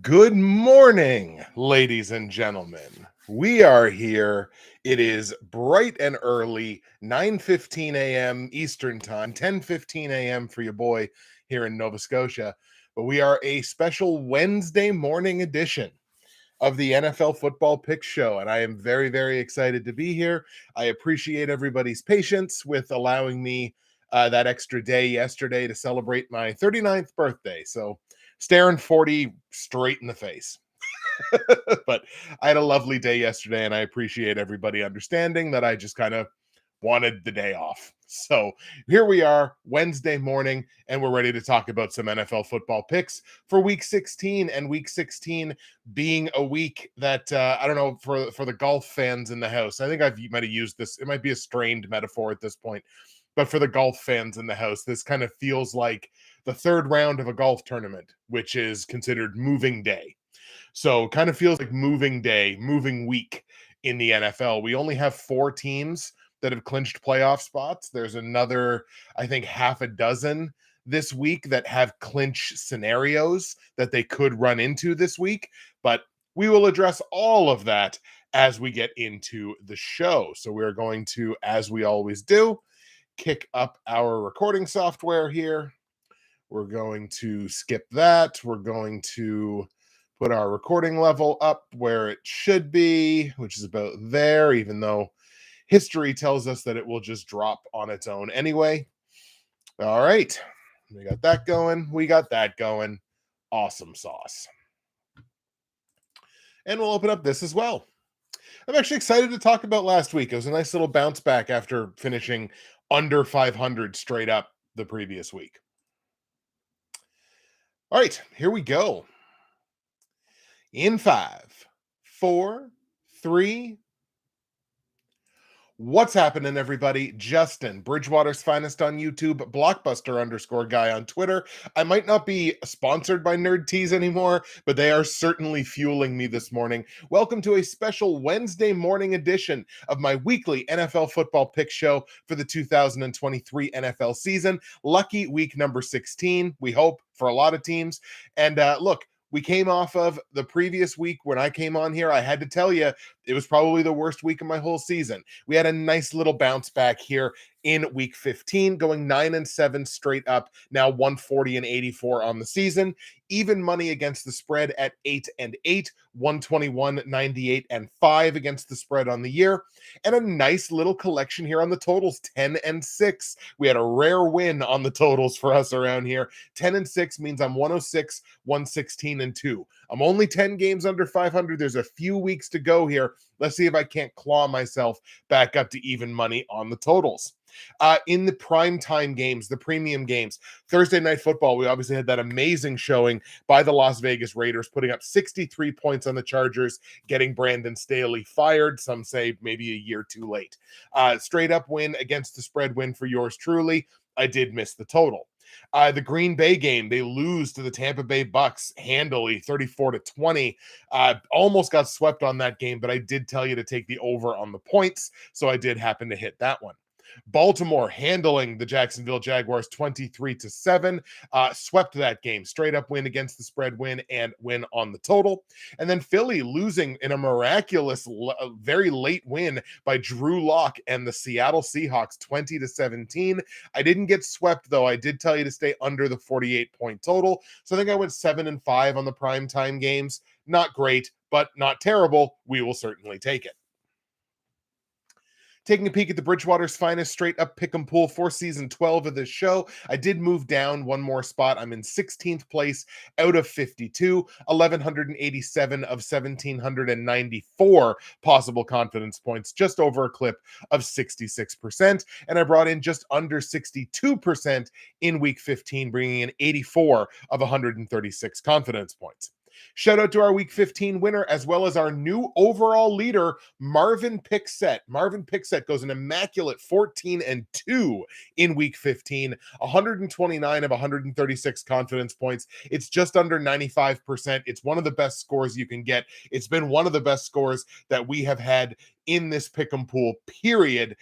Good morning, ladies and gentlemen. We are here. It is bright and early, 9:15 a.m. Eastern Time, 10:15 a.m. for your boy here in Nova Scotia. But we are a special Wednesday morning edition of the NFL Football Pick Show, and I am very, very excited to be here. I appreciate everybody's patience with allowing me that extra day yesterday to celebrate my 39th birthday. So staring 40 straight in the face. But I had a lovely day yesterday, and I appreciate everybody understanding that I just kind of wanted the day off. So here we are, Wednesday morning, and we're ready to talk about some NFL football picks for Week 16. And Week 16 being a week that I don't know, for the golf fans in the house. I think might have used this. It might be a strained metaphor at this point, but for the golf fans in the house, this kind of feels like the third round of a golf tournament, which is considered moving day. So kind of feels like moving day, moving week in the NFL. We only have 4 teams that have clinched playoff spots. There's another, I think, half a dozen this week that have clinch scenarios that they could run into this week. But we will address all of that as we get into the show. So we're going to, as we always do, kick up our recording software here. We're going to skip that. We're going to put our recording level up where it should be, which is about there, even though history tells us that it will just drop on its own anyway. All right. We got that going. We got that going. Awesome sauce. And we'll open up this as well. I'm actually excited to talk about last week. It was a nice little bounce back after finishing under 500 straight up the previous week. All right, here we go. In 5, 4, 3. What's happening, everybody? Justin, Bridgewater's Finest on YouTube, Blockbuster_guy on Twitter. I might not be sponsored by Nerd Tees anymore, but they are certainly fueling me this morning. Welcome to a special Wednesday morning edition of my weekly NFL football pick show for the 2023 NFL season. Lucky week number 16, we hope, for a lot of teams. And look, we came off of the previous week when I came on here. I had to tell you, it was probably the worst week of my whole season. We had a nice little bounce back here in Week 15, going 9-7 straight up, now 140-84 on the season. Even money against the spread at 8-8, 121-98-5 against the spread on the year. And a nice little collection here on the totals, 10-6. We had a rare win on the totals for us around here. 10-6 means I'm 106, 116-2. I'm only 10 games under 500. There's a few weeks to go here. Let's see if I can't claw myself back up to even money on the totals. In the primetime games, the premium games, Thursday Night Football, we obviously had that amazing showing by the Las Vegas Raiders, putting up 63 points on the Chargers, getting Brandon Staley fired. Some say maybe a year too late. Straight up win against the spread win for yours truly. I did miss the total. The Green Bay game, they lose to the Tampa Bay Bucks handily, 34-20. Almost got swept on that game, but I did tell you to take the over on the points, so I did happen to hit that one. Baltimore handling the Jacksonville Jaguars 23-7, swept that game. Straight up win against the spread win and win on the total. And then Philly losing in a miraculous, very late win by Drew Lock and the Seattle Seahawks 20-17. I didn't get swept, though. I did tell you to stay under the 48-point total. So I think I went 7-5 on the primetime games. Not great, but not terrible. We will certainly take it. Taking a peek at the Bridgewater's Finest straight up pick 'em pool for season 12 of this show. I did move down one more spot. I'm in 16th place out of 52, 1,187 of 1,794 possible confidence points, just over a clip of 66%. And I brought in just under 62% in week 15, bringing in 84 of 136 confidence points. Shout out to our Week 15 winner, as well as our new overall leader, Marvin Picksett. Marvin Picksett goes an immaculate 14-2 in Week 15, 129 of 136 confidence points. It's just under 95%. It's one of the best scores you can get. It's been one of the best scores that we have had in this pick'em pool, period.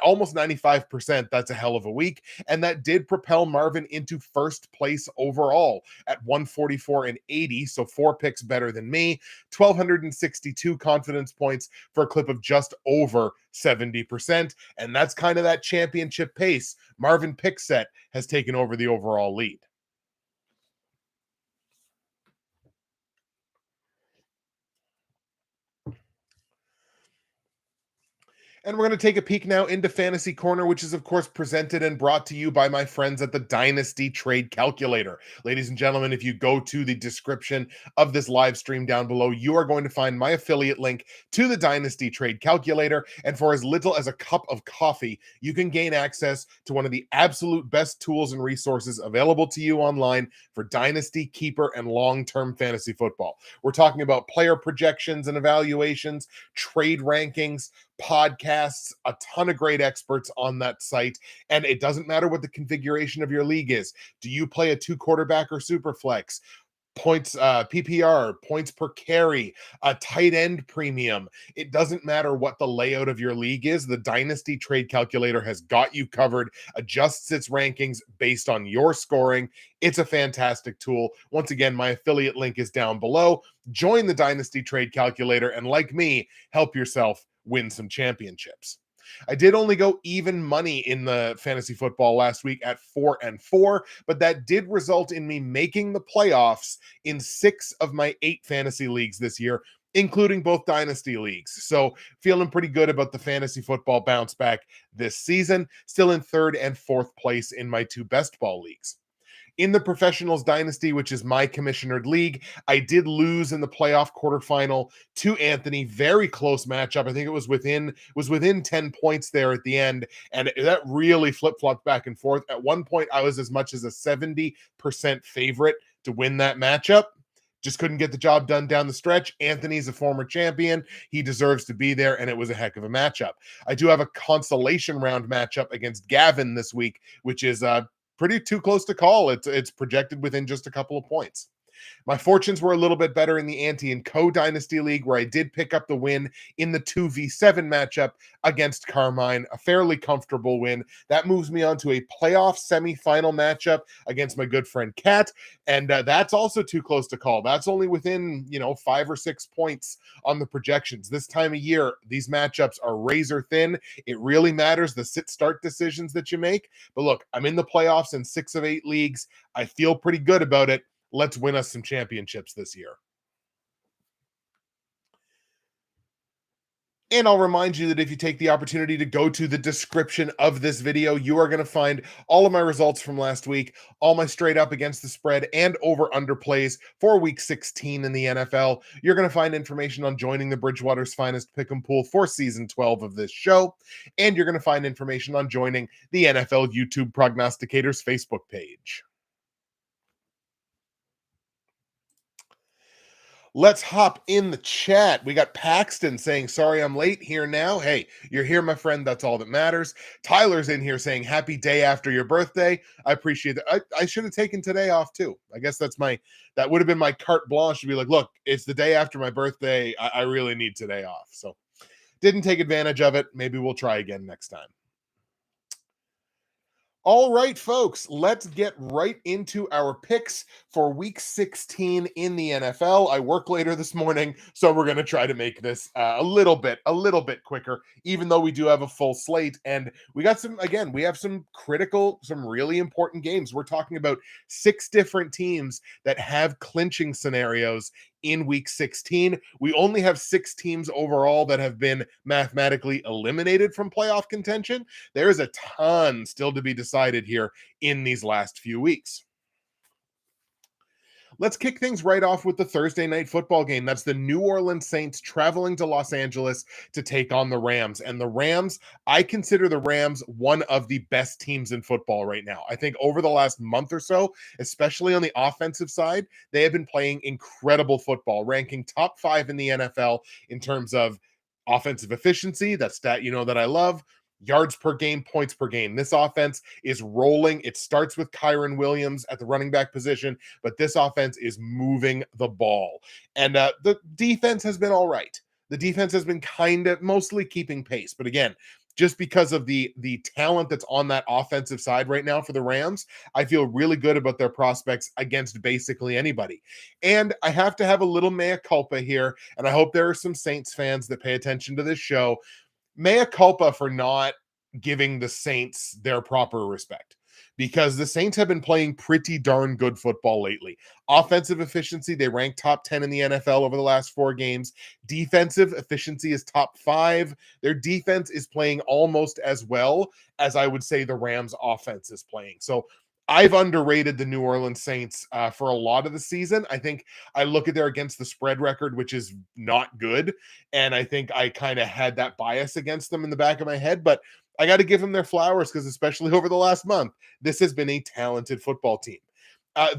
Almost 95%. That's a hell of a week. And that did propel Marvin into first place overall at 144-80. So 4 picks better than me, 1,262 confidence points for a clip of just over 70%. And that's kind of that championship pace. Marvin Pickset has taken over the overall lead. And we're going to take a peek now into Fantasy Corner, which is, of course, presented and brought to you by my friends at the Dynasty Trade Calculator. Ladies and gentlemen, if you go to the description of this live stream down below, you are going to find my affiliate link to the Dynasty Trade Calculator. And for as little as a cup of coffee, you can gain access to one of the absolute best tools and resources available to you online for Dynasty, Keeper, and long-term fantasy football. We're talking about player projections and evaluations, trade rankings, podcasts, a ton of great experts on that site. And it doesn't matter what the configuration of your league is. Do you play a 2-quarterback or super flex? Points, PPR, points per carry, a tight end premium. It doesn't matter what the layout of your league is. The Dynasty Trade Calculator has got you covered, adjusts its rankings based on your scoring. It's a fantastic tool. Once again, my affiliate link is down below. Join the Dynasty Trade Calculator and, like me, help yourself win some championships. I did only go even money in the fantasy football last week at 4-4, but that did result in me making the playoffs in 6 of my 8 fantasy leagues this year, including both dynasty leagues. So feeling pretty good about the fantasy football bounce back this season. Still in 3rd and 4th place in my 2 best ball leagues. In the Professionals Dynasty, which is my commissionered league, I did lose in the playoff quarterfinal to Anthony. Very close matchup. I think it was within 10 points there at the end, and that really flip-flopped back and forth. At one point, I was as much as a 70% favorite to win that matchup. Just couldn't get the job done down the stretch. Anthony's a former champion. He deserves to be there, and it was a heck of a matchup. I do have a consolation round matchup against Gavin this week, which is pretty too close to call. It's projected within just a couple of points. My fortunes were a little bit better in the Ante and Co Dynasty League, where I did pick up the win in the 2v7 matchup against Carmine, a fairly comfortable win. That moves me on to a playoff semifinal matchup against my good friend Kat, and that's also too close to call. That's only within 5 or 6 points on the projections. This time of year, these matchups are razor thin. It really matters the sit-start decisions that you make. But look, I'm in the playoffs in 6 of 8 leagues. I feel pretty good about it. Let's win us some championships this year. And I'll remind you that if you take the opportunity to go to the description of this video, you are going to find all of my results from last week, all my straight up against the spread and over-under plays for week 16 in the NFL. You're going to find information on joining the Bridgewater's Finest Pick'em Pool for season 12 of this show. And you're going to find information on joining the NFL YouTube Prognosticators Facebook page. Let's hop in the chat. We got Paxton saying, sorry I'm late, here now. Hey, you're here, my friend. That's all that matters. Tyler's in here saying, happy day after your birthday. I appreciate that. I should have taken today off too. I guess that would have been my carte blanche to be like, look, it's the day after my birthday. I really need today off. So didn't take advantage of it. Maybe we'll try again next time. All right, folks, let's get right into our picks for week 16 in the NFL. I work later this morning, so we're going to try to make this a little bit quicker, even though we do have a full slate. And we have some really important games. We're talking about 6 different teams that have clinching scenarios in week 16. We only have 6 teams overall that have been mathematically eliminated from playoff contention. There is a ton still to be decided here in these last few weeks. Let's kick things right off with the Thursday night football game. That's the New Orleans Saints traveling to Los Angeles to take on the Rams. And the Rams, I consider the Rams one of the best teams in football right now. I think over the last month or so, especially on the offensive side, they have been playing incredible football, ranking top 5 in the NFL in terms of offensive efficiency. That stat that I love. Yards per game, points per game. This offense is rolling. It starts with Kyron Williams at the running back position, but this offense is moving the ball. And the defense has been all right. The defense has been kind of mostly keeping pace. But again, just because of the talent that's on that offensive side right now for the Rams. I feel really good about their prospects against basically anybody. And I have to have a little mea culpa here, and I hope there are some Saints fans that pay attention to this show. Mea culpa for not giving the Saints their proper respect, because the Saints have been playing pretty darn good football lately. Offensive efficiency, they rank top 10 in the NFL over the last 4 games. Defensive efficiency is top 5. Their defense is playing almost as well as I would say the Rams offense is playing. So I've underrated the New Orleans Saints for a lot of the season. I think I look at their against the spread record, which is not good. And I think I kind of had that bias against them in the back of my head, but I got to give them their flowers because, especially over the last month, this has been a talented football team.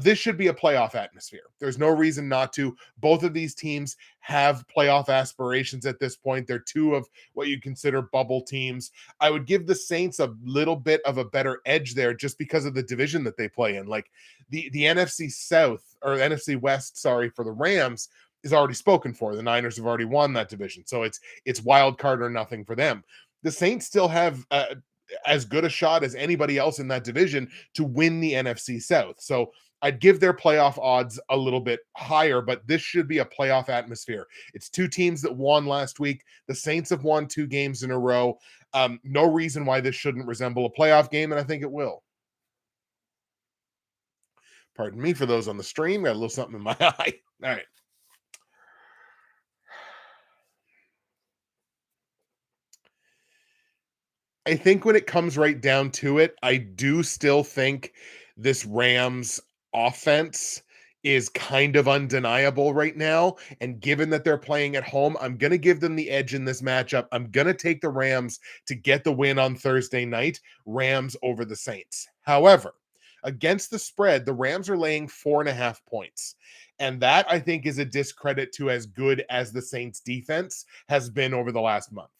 This should be a playoff atmosphere. There's no reason not to. Both of these teams have playoff aspirations at this point. They're two of what you consider bubble teams. I would give the Saints a little bit of a better edge there just because of the division that they play in. Like the NFC South or NFC West, sorry, for the Rams is already spoken for. The Niners have already won that division. So it's wild card or nothing for them. The Saints still have as good a shot as anybody else in that division to win the NFC South. So I'd give their playoff odds a little bit higher, but this should be a playoff atmosphere. It's 2 teams that won last week. The Saints have won 2 games in a row. No reason why this shouldn't resemble a playoff game, and I think it will. Pardon me for those on the stream. Got a little something in my eye. All right. I think when it comes right down to it, I do still think this Rams offense is kind of undeniable right now. And given that they're playing at home, I'm going to give them the edge in this matchup. I'm going to take the Rams to get the win on Thursday night, Rams over the Saints. However, against the spread, the Rams are laying 4.5 points. And that, I think, is a discredit to as good as the Saints defense has been over the last month.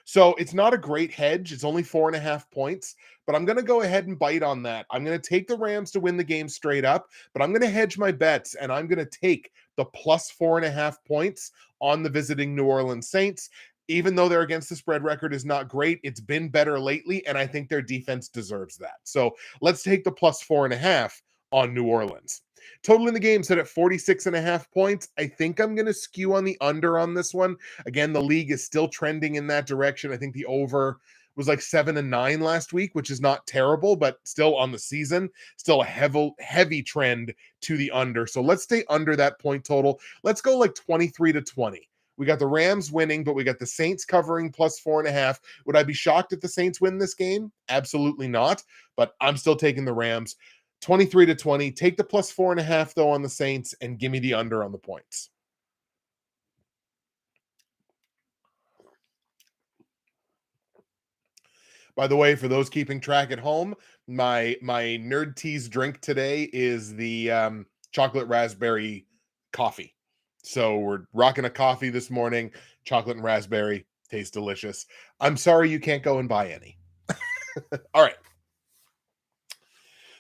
So it's not a great hedge. It's only 4.5 points, but I'm going to go ahead and bite on that. I'm going to take the Rams to win the game straight up, but I'm going to hedge my bets and I'm going to take the plus 4.5 points on the visiting New Orleans Saints. Even though their against the spread record is not great, it's been better lately, and I think their defense deserves that. So let's take the plus 4.5 on New Orleans. Total in the game set at 46.5 points. I think I'm going to skew on the under on this one. Again, the league is still trending in that direction. I think the over was like 7-9 last week, which is not terrible, but still on the season, still a heavy trend to the under. So let's stay under that point total. Let's go like 23-20. We got the Rams winning, but we got the Saints covering plus 4.5. Would I be shocked if the Saints win this game? Absolutely not. But I'm still taking the Rams. 23-20. Take the plus 4.5 though on the Saints and give me the under on the points. By the way, for those keeping track at home, my Nerd Teas drink today is the chocolate raspberry coffee. So we're rocking a coffee this morning, chocolate and raspberry, tastes delicious. I'm sorry you can't go and buy any. All right.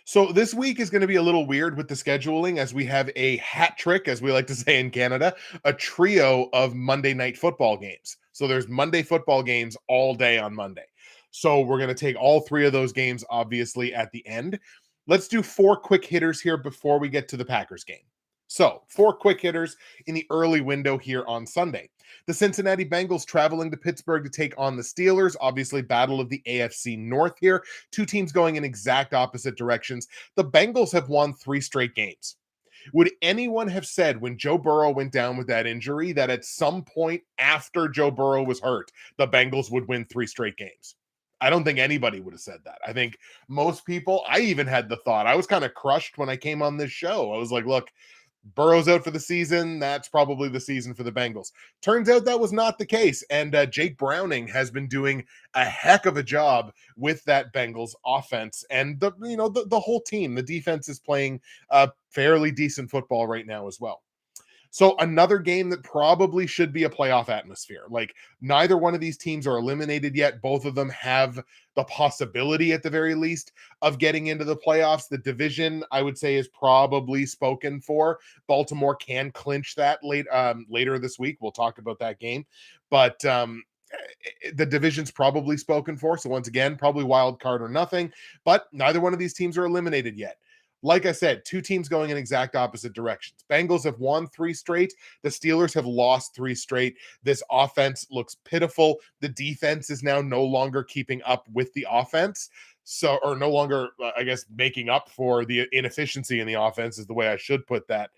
So this week is going to be a little weird with the scheduling as we have a hat trick, as we like to say in Canada, a trio of Monday night football games. So there's Monday football games all day on Monday. So we're going to take all 3 of those games, obviously, at the end. Let's do 4 quick hitters here before we get to the Packers game. So 4 quick hitters in the early window here on Sunday. The Cincinnati Bengals traveling to Pittsburgh to take on the Steelers. Obviously, battle of the AFC North here. 2 teams going in exact opposite directions. The Bengals have won 3 straight games. Would anyone have said when Joe Burrow went down with that injury that at some point after Joe Burrow was hurt, the Bengals would win 3 straight games? I don't think anybody would have said that. I think most people, I even had the thought, I was kind of crushed when I came on this show. I was like, look, Burrow's out for the season. That's probably the season for the Bengals. Turns out that was not the case. And Jake Browning has been doing a heck of a job with that Bengals offense. And the whole team, the defense is playing fairly decent football right now as well. So another game that probably should be a playoff atmosphere. Like neither one of these teams are eliminated yet. Both of them have the possibility at the very least of getting into the playoffs. The division, I would say, is probably spoken for. Baltimore can clinch that later this week. We'll talk about that game. But the division's probably spoken for. So once again, probably wild card or nothing, but neither one of these teams are eliminated yet. Like I said, two teams going in exact opposite directions. Bengals have won 3 straight. The Steelers have lost 3 straight. This offense looks pitiful. The defense is now no longer keeping up with the offense. So, or no longer, I guess, making up for the inefficiency in the offense is the way I should put that.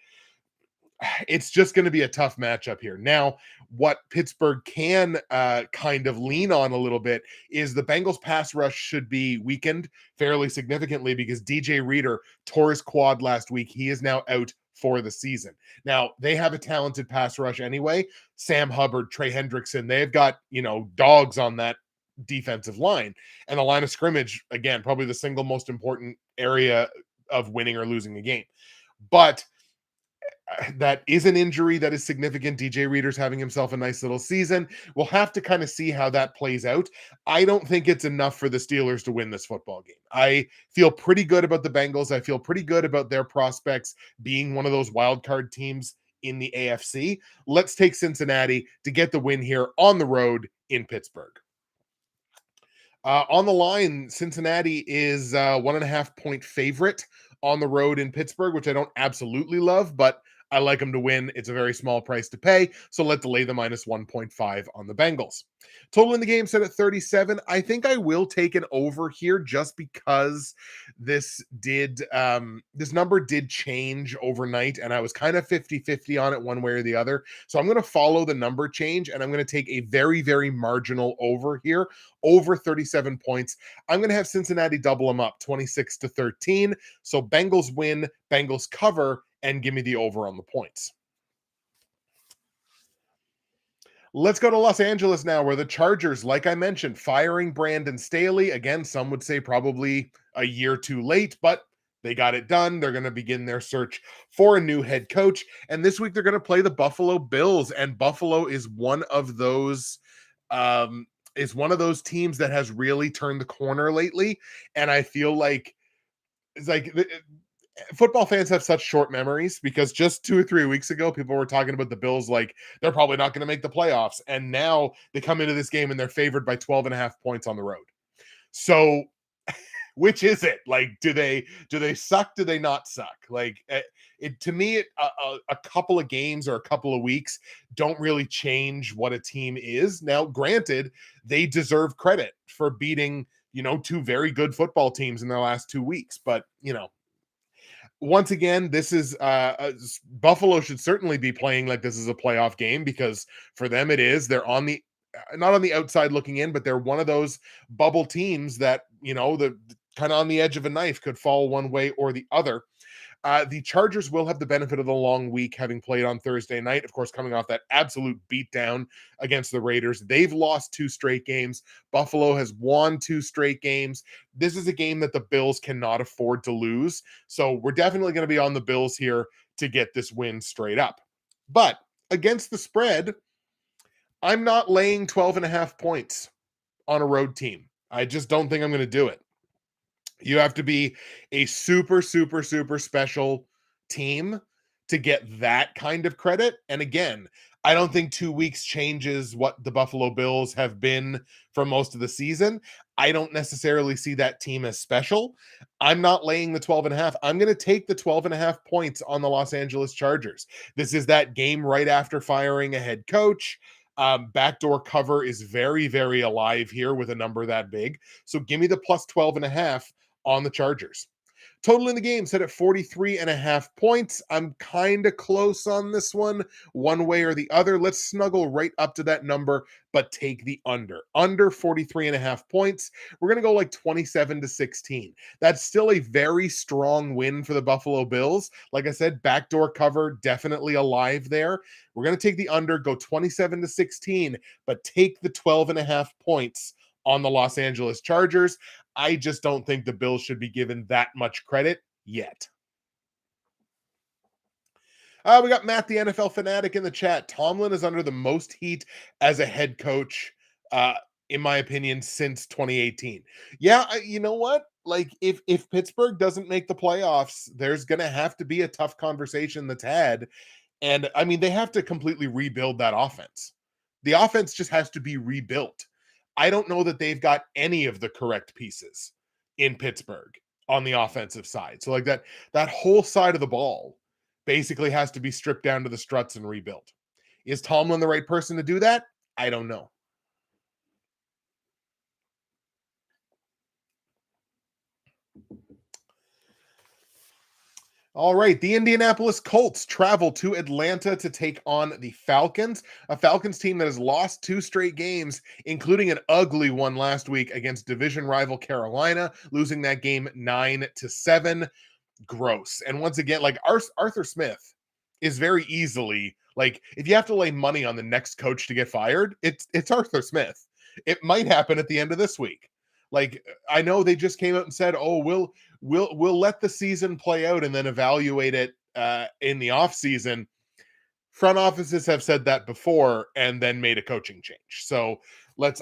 It's just going to be a tough matchup here. Now, what Pittsburgh can kind of lean on a little bit is the Bengals pass rush should be weakened fairly significantly because DJ Reader tore his quad last week. He is now out for the season. Now, they have a talented pass rush anyway. Sam Hubbard, Trey Hendrickson, they've got, dogs on that defensive line. And the line of scrimmage, again, probably the single most important area of winning or losing a game. But that is an injury that is significant. DJ Reader's having himself a nice little season. We'll have to kind of see how that plays out. I don't think it's enough for the Steelers to win this football game. I feel pretty good about the Bengals. I feel pretty good about their prospects being one of those wild card teams in the AFC. Let's take Cincinnati to get the win here on the road in Pittsburgh. On the line, Cincinnati is 1.5 point favorite on the road in Pittsburgh, which I don't absolutely love, but I like them to win. It's a very small price to pay, so let's delay the minus 1.5 on the Bengals. Total in the game set at 37. I think I will take an over here just because this number did change overnight, and I was kind of 50-50 on it one way or the other. So I'm going to follow the number change, and I'm going to take a very, very marginal over here, over 37 points. I'm going to have Cincinnati double them up, 26-13. So Bengals win, Bengals cover, and give me the over on the points. Let's go to Los Angeles now, where the Chargers, like I mentioned, firing Brandon Staley. Again, some would say probably a year too late, but they got it done. They're going to begin their search for a new head coach. And this week they're going to play the Buffalo Bills. And Buffalo is one of those teams that has really turned the corner lately. And I feel like it's like football fans have such short memories because just 2 or 3 weeks ago, people were talking about the Bills like they're probably not going to make the playoffs. And now they come into this game and they're favored by 12.5 points on the road. So which is it? Like, do they suck? Do they not suck? Like, to me, a couple of games or a couple of weeks don't really change what a team is. Now, granted, they deserve credit for beating, 2 very good football teams in their last 2 weeks. But, once again, this is Buffalo should certainly be playing like this is a playoff game because for them it is. They're on the not on the outside looking in, but they're one of those bubble teams that the kind of on the edge of a knife could fall one way or the other. The Chargers will have the benefit of the long week, having played on Thursday night, of course, coming off that absolute beatdown against the Raiders. They've lost 2 straight games. Buffalo has won 2 straight games. This is a game that the Bills cannot afford to lose. So we're definitely going to be on the Bills here to get this win straight up. But against the spread, I'm not laying 12.5 points on a road team. I just don't think I'm going to do it. You have to be a super, super, super special team to get that kind of credit. And again, I don't think 2 weeks changes what the Buffalo Bills have been for most of the season. I don't necessarily see that team as special. I'm not laying the 12.5. I'm going to take the 12.5 points on the Los Angeles Chargers. This is that game right after firing a head coach. Backdoor cover is very, very alive here with a number that big. So give me the plus 12.5 on the Chargers. Total in the game set at 43.5 points. I'm kind of close on this one way or the other. Let's snuggle right up to that number, but take the under 43.5 points. We're going to go like 27-16. That's still a very strong win for the Buffalo Bills. Like I said, backdoor cover definitely alive there. We're going to take the under, go 27-16, but take the 12.5 points on the Los Angeles Chargers. I just don't think the Bills should be given that much credit yet. We got Matt, the NFL fanatic, in the chat. Tomlin is under the most heat as a head coach, in my opinion, since 2018. Yeah, you know what? Like, if Pittsburgh doesn't make the playoffs, there's going to have to be a tough conversation that's had. And, I mean, they have to completely rebuild that offense. The offense just has to be rebuilt. I don't know that they've got any of the correct pieces in Pittsburgh on the offensive side. So like that whole side of the ball basically has to be stripped down to the struts and rebuilt. Is Tomlin the right person to do that? I don't know. All right, the Indianapolis Colts travel to Atlanta to take on the Falcons, a Falcons team that has lost 2 straight games, including an ugly one last week against division rival Carolina, losing that game 9-7. Gross. And once again, like Arthur Smith is very easily like, if you have to lay money on the next coach to get fired, it's Arthur Smith. It might happen at the end of this week. Like, I know they just came out and said, "Oh, we'll let the season play out and then evaluate it in the off season." Front offices have said that before and then made a coaching change. So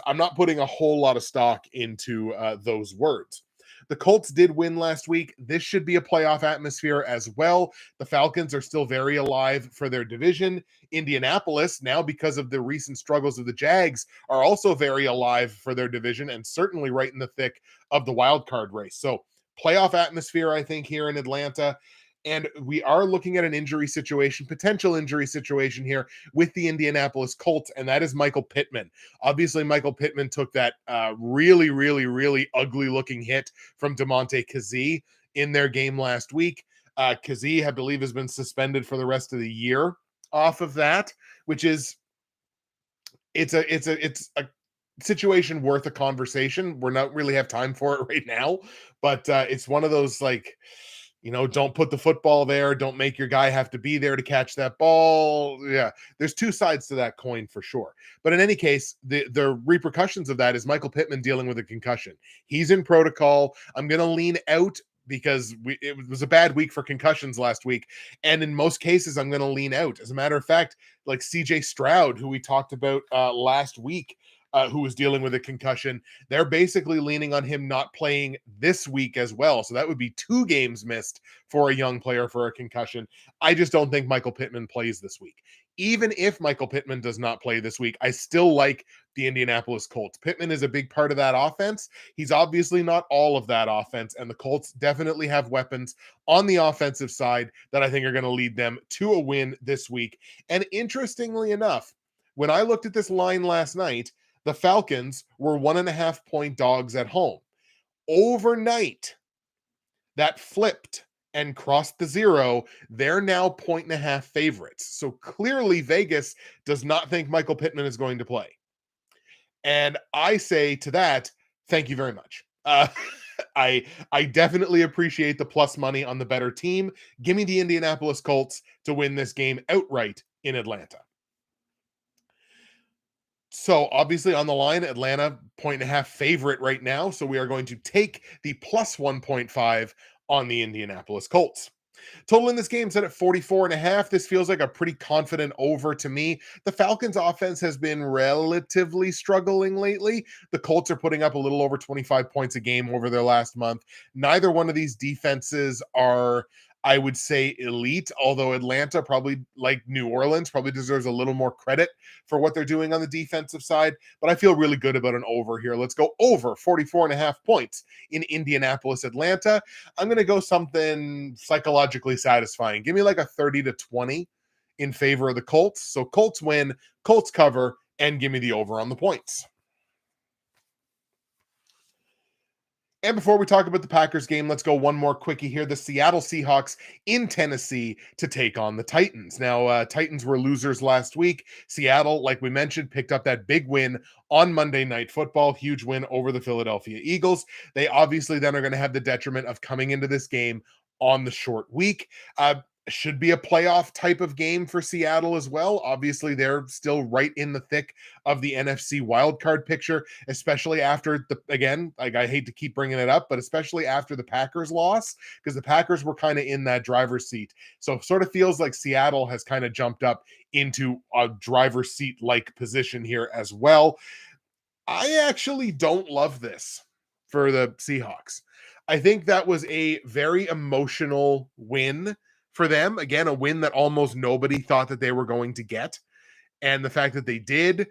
I'm not putting a whole lot of stock into those words. The Colts did win last week. This should be a playoff atmosphere as well. The Falcons are still very alive for their division. Indianapolis, now because of the recent struggles of the Jags, are also very alive for their division and certainly right in the thick of the wild card race. So playoff atmosphere, I think, here in Atlanta. And we are looking at an injury situation, potential injury situation here with the Indianapolis Colts, and that is Michael Pittman. Obviously, Michael Pittman took that really, really, really ugly looking hit from Damontae Kazee in their game last week. Kazee, I believe, has been suspended for the rest of the year off of that, which is it's a situation worth a conversation. We're not really have time for it right now, but it's one of those like, don't put the football there. Don't make your guy have to be there to catch that ball. Yeah, there's two sides to that coin for sure. But in any case, the repercussions of that is Michael Pittman dealing with a concussion. He's in protocol. I'm going to lean out because it was a bad week for concussions last week. And in most cases, I'm going to lean out. As a matter of fact, like CJ Stroud, who we talked about last week, who was dealing with a concussion, they're basically leaning on him not playing this week as well. So that would be 2 games missed for a young player for a concussion. I just don't think Michael Pittman plays this week. Even if Michael Pittman does not play this week, I still like the Indianapolis Colts. Pittman is a big part of that offense. He's obviously not all of that offense, and the Colts definitely have weapons on the offensive side that I think are going to lead them to a win this week. And interestingly enough, when I looked at this line last night, the Falcons were 1.5-point dogs at home. Overnight, that flipped and crossed the 0. They're now 1.5 favorites. So clearly Vegas does not think Michael Pittman is going to play. And I say to that, thank you very much. I definitely appreciate the plus money on the better team. Give me the Indianapolis Colts to win this game outright in Atlanta. So obviously on the line, Atlanta 1.5 favorite right now. So we are going to take the plus 1.5 on the Indianapolis Colts. Total in this game set at 44.5. This feels like a pretty confident over to me. The Falcons offense has been relatively struggling lately. The Colts are putting up a little over 25 points a game over their last month. Neither one of these defenses are, I would say, elite, although Atlanta, probably like New Orleans, probably deserves a little more credit for what they're doing on the defensive side. But I feel really good about an over here. Let's go over 44.5 points in Indianapolis, Atlanta. I'm going to go something psychologically satisfying. Give me like a 30-20 in favor of the Colts. So Colts win, Colts cover, and give me the over on the points. And before we talk about the Packers game, let's go one more quickie here. The Seattle Seahawks in Tennessee to take on the Titans. Now, Titans were losers last week. Seattle, like we mentioned, picked up that big win on Monday Night Football. Huge win over the Philadelphia Eagles. They obviously then are going to have the detriment of coming into this game on the short week. Should be a playoff type of game for Seattle as well. Obviously, they're still right in the thick of the NFC wildcard picture, especially after again, like I hate to keep bringing it up, but especially after the Packers loss, because the Packers were kind of in that driver's seat. So it sort of feels like Seattle has kind of jumped up into a driver's seat like position here as well. I actually don't love this for the Seahawks. I think that was a very emotional win for them. Again, a win that almost nobody thought that they were going to get. And the fact that they did,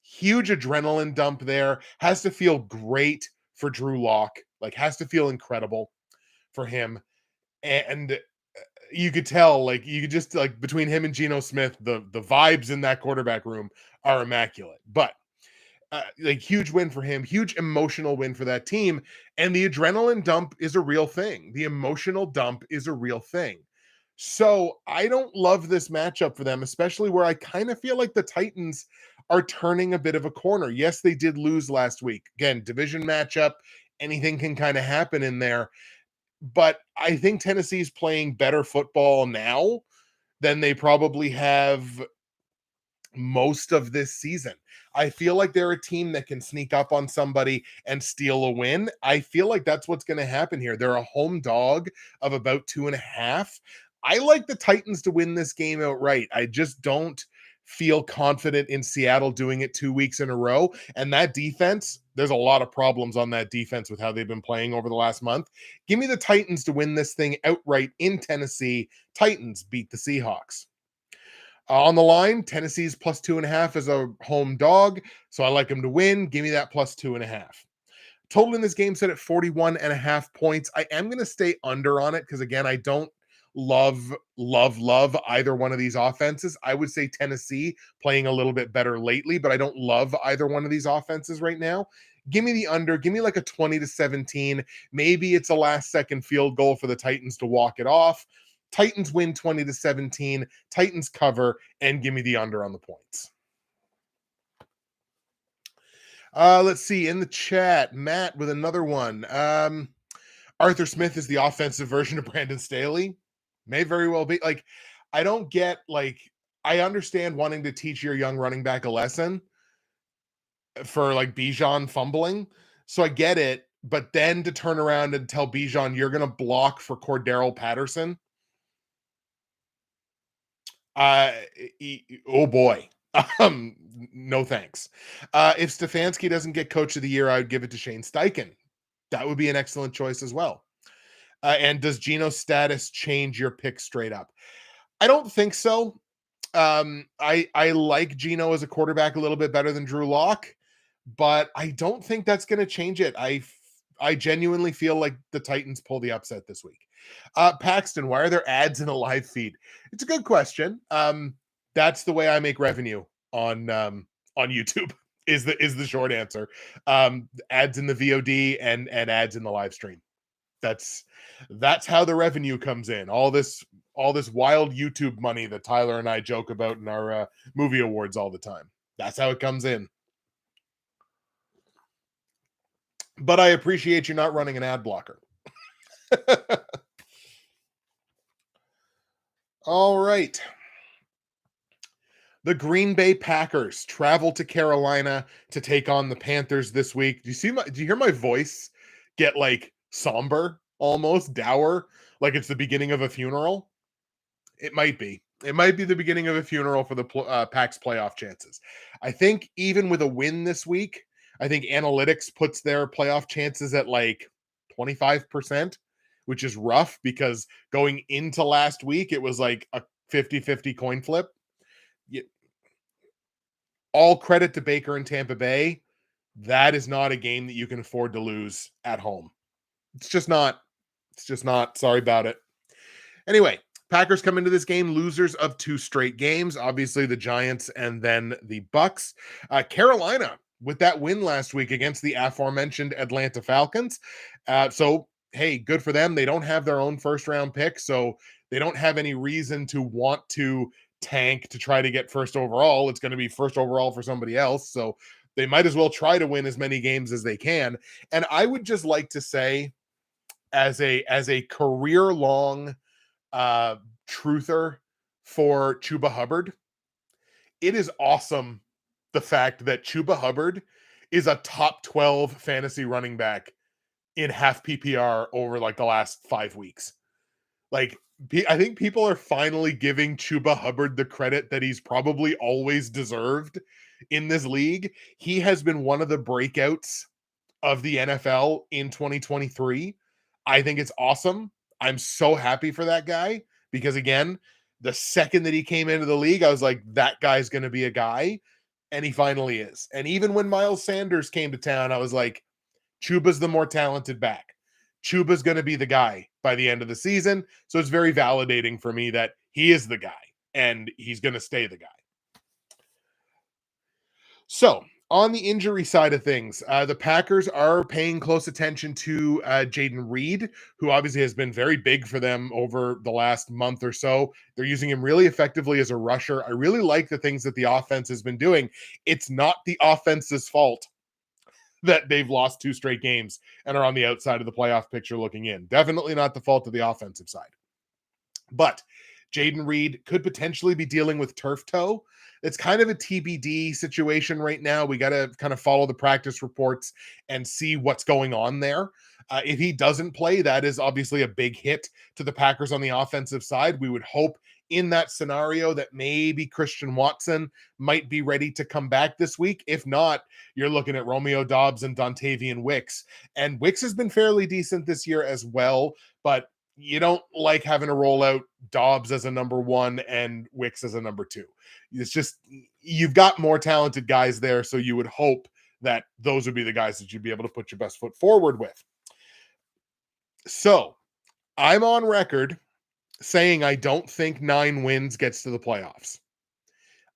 Huge adrenaline dump there. Has to feel great for Drew Lock. Like, has to feel incredible for him. And you could tell, like, you could just, like, between him and Geno Smith, the vibes in that quarterback room are immaculate. But like, huge win for him, huge emotional win for that team. And the adrenaline dump is a real thing. The emotional dump is a real thing. So I don't love this matchup for them, especially where I kind of feel like the Titans are turning a bit of a corner. Yes, they did lose last week. Again, division matchup, anything can kind of happen in there. But I think Tennessee's playing better football now than they probably have most of this season. I feel like they're a team that can sneak up on somebody and steal a win. I feel like that's what's going to happen here. They're a home dog of about 2.5. I like the Titans to win this game outright. I just don't feel confident in Seattle doing it 2 weeks in a row. And that defense, there's a lot of problems on that defense with how they've been playing over the last month. Give me the Titans to win this thing outright in Tennessee. Titans beat the Seahawks. On the line, Tennessee's plus 2.5 as a home dog. So I like them to win. Give me that plus 2.5. Total in this game set at 41.5 points. I am going to stay under on it because, again, I don't love either one of these offenses. I would say Tennessee playing a little bit better lately, but I don't love either one of these offenses right now. Give me the under. Give me like a 20-17. Maybe it's a last second field goal for the Titans to walk it off. Titans win 20-17. Titans cover, and give me the under on the points. Let's see. In the chat, Matt with another one. Arthur Smith is the offensive version of Brandon Staley. May very well be. Like, I don't get, like, I understand wanting to teach your young running back a lesson for, like, Bijan fumbling. So I get it. But then to turn around and tell Bijan you're going to block for Cordero Patterson. Oh boy. No thanks. If Stefanski doesn't get coach of the year, I would give it to Shane Steichen. That would be an excellent choice as well. And does Geno's status change your pick straight up? I don't think so. I like Geno as a quarterback a little bit better than Drew Lock, but I don't think that's going to change it. I genuinely feel like the Titans pull the upset this week. Paxton, why are there ads in a live feed? It's a good question. That's the way I make revenue on YouTube. Is the short answer. Ads in the VOD and ads in the live stream. That's how the revenue comes in. All this wild YouTube money that Tyler and I joke about in our movie awards all the time. That's how it comes in. But I appreciate you not running an ad blocker. All right. The Green Bay Packers travel to Carolina to take on the Panthers this week. Do you hear my voice get like somber, almost dour, like it's the beginning of a funeral? It might be. It might be the beginning of a funeral for the Packs playoff chances. I think even with a win this week, I think analytics puts their playoff chances at like 25%, which is rough because going into last week, it was like a 50-50 coin flip. All credit to Baker and Tampa Bay. That is not a game that you can afford to lose at home. It's just not. Sorry about it. Anyway, Packers come into this game losers of 2 straight games. Obviously, the Giants and then the Bucks. Carolina with that win last week against the aforementioned Atlanta Falcons. So, hey, good for them. They don't have their own first-round pick, so they don't have any reason to want to tank to try to get first overall. It's going to be first overall for somebody else, so they might as well try to win as many games as they can. And I would just like to say, as a career-long truther for Chuba Hubbard, it is awesome the fact that Chuba Hubbard is a top 12 fantasy running back in half PPR over like the last 5 weeks. Like, I think people are finally giving Chuba Hubbard the credit that he's probably always deserved in this league. He has been one of the breakouts of the NFL in 2023. I think it's awesome. I'm so happy for that guy because, again, the second that he came into the league, I was like, that guy's going to be a guy. And he finally is. And even when Miles Sanders came to town, I was like, Chuba's the more talented back. Chuba's going to be the guy by the end of the season. So it's very validating for me that he is the guy and he's going to stay the guy. So on the injury side of things, the Packers are paying close attention to Jaden Reed, who obviously has been very big for them over the last month or so. They're using him really effectively as a rusher. I really like the things that the offense has been doing. It's not the offense's fault that they've lost 2 straight games and are on the outside of the playoff picture looking in. Definitely not the fault of the offensive side. But Jaden Reed could potentially be dealing with turf toe. It's kind of a TBD situation right now. We got to kind of follow the practice reports and see what's going on there. If he doesn't play, that is obviously a big hit to the Packers on the offensive side. We would hope in that scenario that maybe Christian Watson might be ready to come back this week. If not, you're looking at Romeo Doubs and Dontavian Wicks. And Wicks has been fairly decent this year as well, but you don't like having to roll out Dobbs as a number 1 and Wicks as a number 2. It's just, you've got more talented guys there, so you would hope that those would be the guys that you'd be able to put your best foot forward with. So I'm on record saying I don't think 9 wins gets to the playoffs.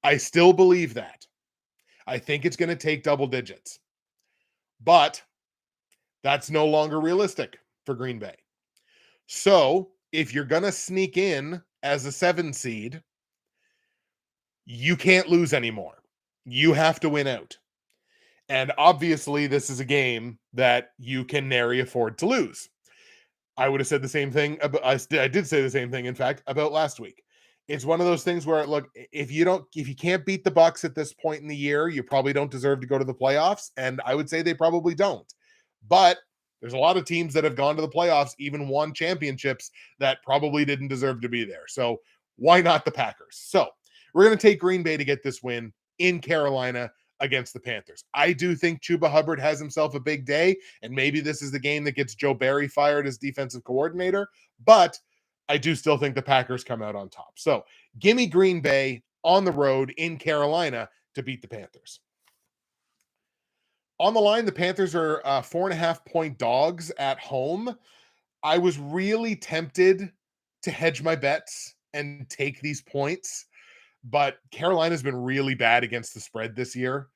I still believe that. I think it's going to take double digits. But that's no longer realistic for Green Bay. So if you're going to sneak in as a 7 seed, you can't lose anymore. You have to win out. And obviously, this is a game that you can nary afford to lose. I would have said the same thing. I did say the same thing, in fact, about last week. It's one of those things where, look, if you can't beat the Bucs at this point in the year, you probably don't deserve to go to the playoffs. And I would say they probably don't. But there's a lot of teams that have gone to the playoffs, even won championships, that probably didn't deserve to be there. So why not the Packers? So we're going to take Green Bay to get this win in Carolina against the Panthers. I do think Chuba Hubbard has himself a big day, and maybe this is the game that gets Joe Barry fired as defensive coordinator, but I do still think the Packers come out on top. So give me Green Bay on the road in Carolina to beat the Panthers. On the line, the Panthers are 4.5-point dogs at home. I was really tempted to hedge my bets and take these points, but Carolina's been really bad against the spread this year.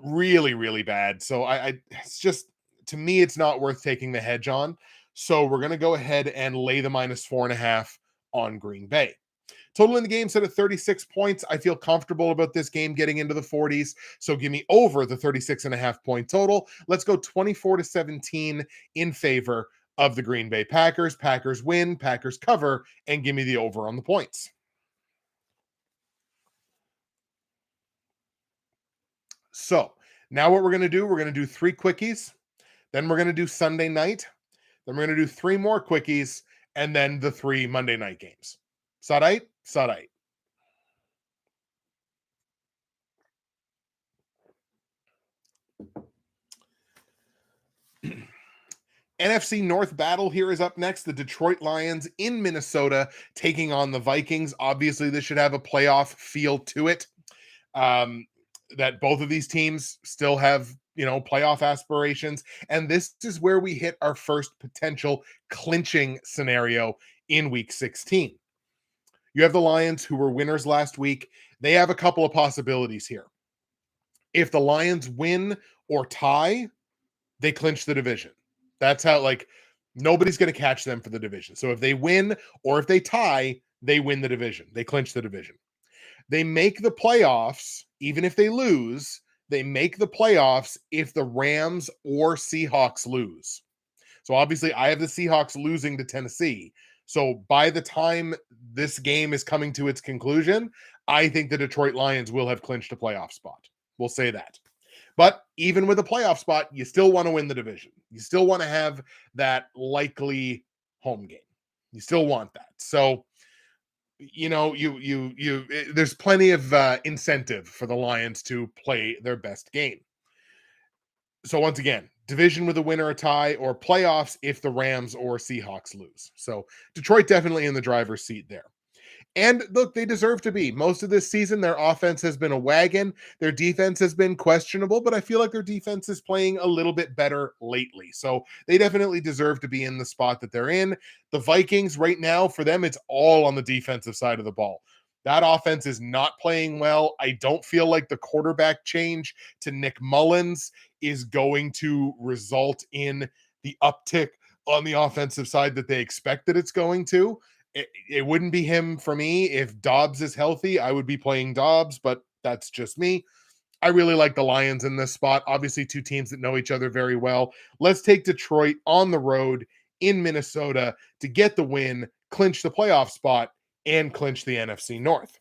Really, really bad. So it's just, to me, it's not worth taking the hedge on. So we're going to go ahead and lay the -4.5 on Green Bay. Total in the game set at 36 points. I feel comfortable about this game getting into the 40s. So give me over the 36.5-point total. Let's go 24-17 in favor of the Green Bay Packers. Packers win, Packers cover, and give me the over on the points. So now what we're going to do 3 quickies. Then we're going to do Sunday night. Then we're going to do 3 more quickies, and then the 3 Monday night games. Sarai? Sarai. NFC North battle here is up next. The Detroit Lions in Minnesota taking on the Vikings. Obviously, this should have a playoff feel to it. That both of these teams still have, playoff aspirations. And this is where we hit our first potential clinching scenario in week 16. You have the Lions, who were winners last week. They have a couple of possibilities here. If the Lions win or tie, they clinch the division. That's how, nobody's going to catch them for the division. So if they win or if they tie, they win the division. They clinch the division. They make the playoffs, even if they lose. They make the playoffs if the Rams or Seahawks lose. So obviously, I have the Seahawks losing to Tennessee. So by the time this game is coming to its conclusion, I think the Detroit Lions will have clinched a playoff spot. We'll say that. But even with a playoff spot, you still want to win the division. You still want to have that likely home game. You still want that. So, there's plenty of incentive for the Lions to play their best game. So once again, division with a win or a tie, or playoffs if the Rams or Seahawks lose. So Detroit definitely in the driver's seat there. And look, they deserve to be. Most of this season, their offense has been a wagon. Their defense has been questionable, but I feel like their defense is playing a little bit better lately. So they definitely deserve to be in the spot that they're in. The Vikings, right now, for them, it's all on the defensive side of the ball. That offense is not playing well. I don't feel like the quarterback change to Nick Mullins is going to result in the uptick on the offensive side that they expect that it's going to. It wouldn't be him for me. If Dobbs is healthy, I would be playing Dobbs, but that's just me. I really like the Lions in this spot. Obviously, two teams that know each other very well. Let's take Detroit on the road in Minnesota to get the win, clinch the playoff spot, and clinch the NFC North.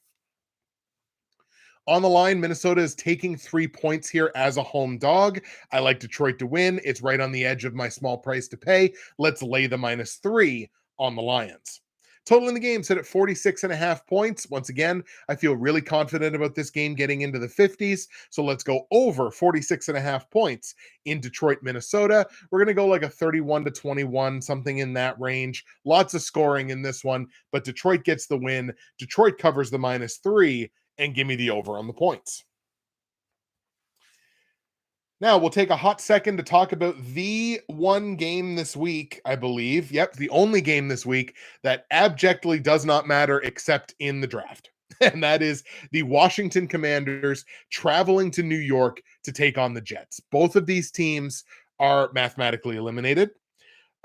On the line, Minnesota is taking 3 points here as a home dog. I like Detroit to win. It's right on the edge of my small price to pay. Let's lay the -3 on the Lions. Total in the game set at 46.5 points. Once again, I feel really confident about this game getting into the 50s. So let's go over 46.5 points in Detroit, Minnesota. We're going to go like a 31-21, something in that range. Lots of scoring in this one, but Detroit gets the win. Detroit covers the -3 and give me the over on the points. Now, we'll take a hot second to talk about the one game this week, I believe. Yep, the only game this week that abjectly does not matter except in the draft. And that is the Washington Commanders traveling to New York to take on the Jets. Both of these teams are mathematically eliminated.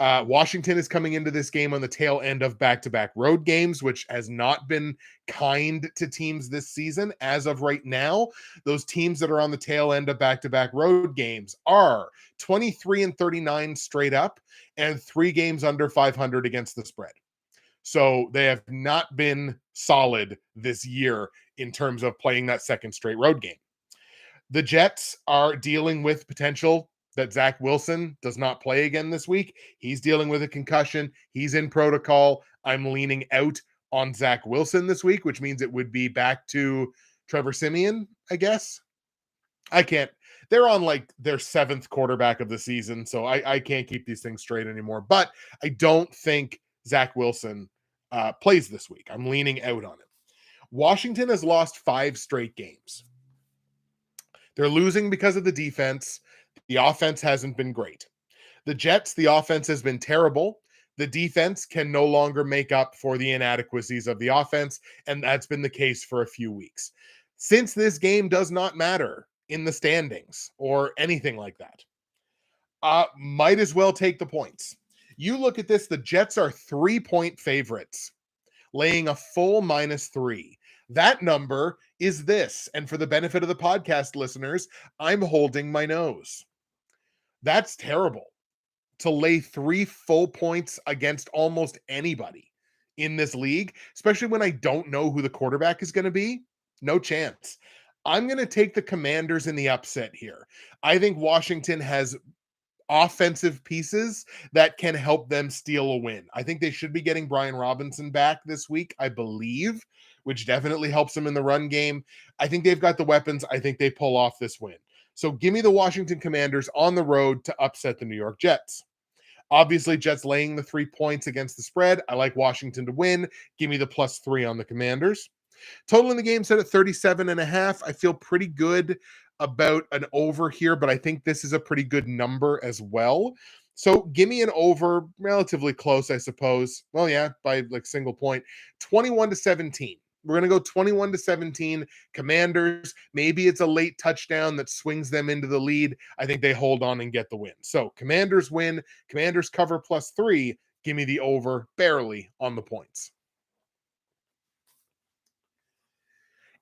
Washington is coming into this game on the tail end of back-to-back road games, which has not been kind to teams this season. As of right now, those teams that are on the tail end of back-to-back road games are 23-39 straight up and 3 games under 500 against the spread. So they have not been solid this year in terms of playing that second straight road game. The Jets are dealing with potential that Zach Wilson does not play again this week. He's dealing with a concussion. He's in protocol. I'm leaning out on Zach Wilson this week, which means it would be back to Trevor Siemian, I guess. I can't. They're on like their 7th quarterback of the season, so I can't keep these things straight anymore. But I don't think Zach Wilson plays this week. I'm leaning out on him. Washington has lost 5 straight games. They're losing because of the defense. The offense hasn't been great. The Jets, the offense has been terrible. The defense can no longer make up for the inadequacies of the offense, and that's been the case for a few weeks. Since this game does not matter in the standings or anything like that, might as well take the points. You look at this, the Jets are 3-point favorites, laying a full -3. That number is this. And for the benefit of the podcast listeners, I'm holding my nose. That's terrible to lay 3 full points against almost anybody in this league, especially when I don't know who the quarterback is going to be. No chance. I'm going to take the Commanders in the upset here. I think Washington has offensive pieces that can help them steal a win. I think they should be getting Brian Robinson back this week, I believe, which definitely helps them in the run game. I think they've got the weapons. I think they pull off this win. So give me the Washington Commanders on the road to upset the New York Jets. Obviously, Jets laying the 3 points against the spread. I like Washington to win. Give me the +3 on the Commanders. Total in the game set at 37.5. I feel pretty good about an over here, but I think this is a pretty good number as well. So give me an over, relatively close, I suppose. Well, yeah, by like single point, 21-17. We're going to go 21-17 Commanders. Maybe it's a late touchdown that swings them into the lead. I think they hold on and get the win. So Commanders win. Commanders cover +3. Give me the over barely on the points.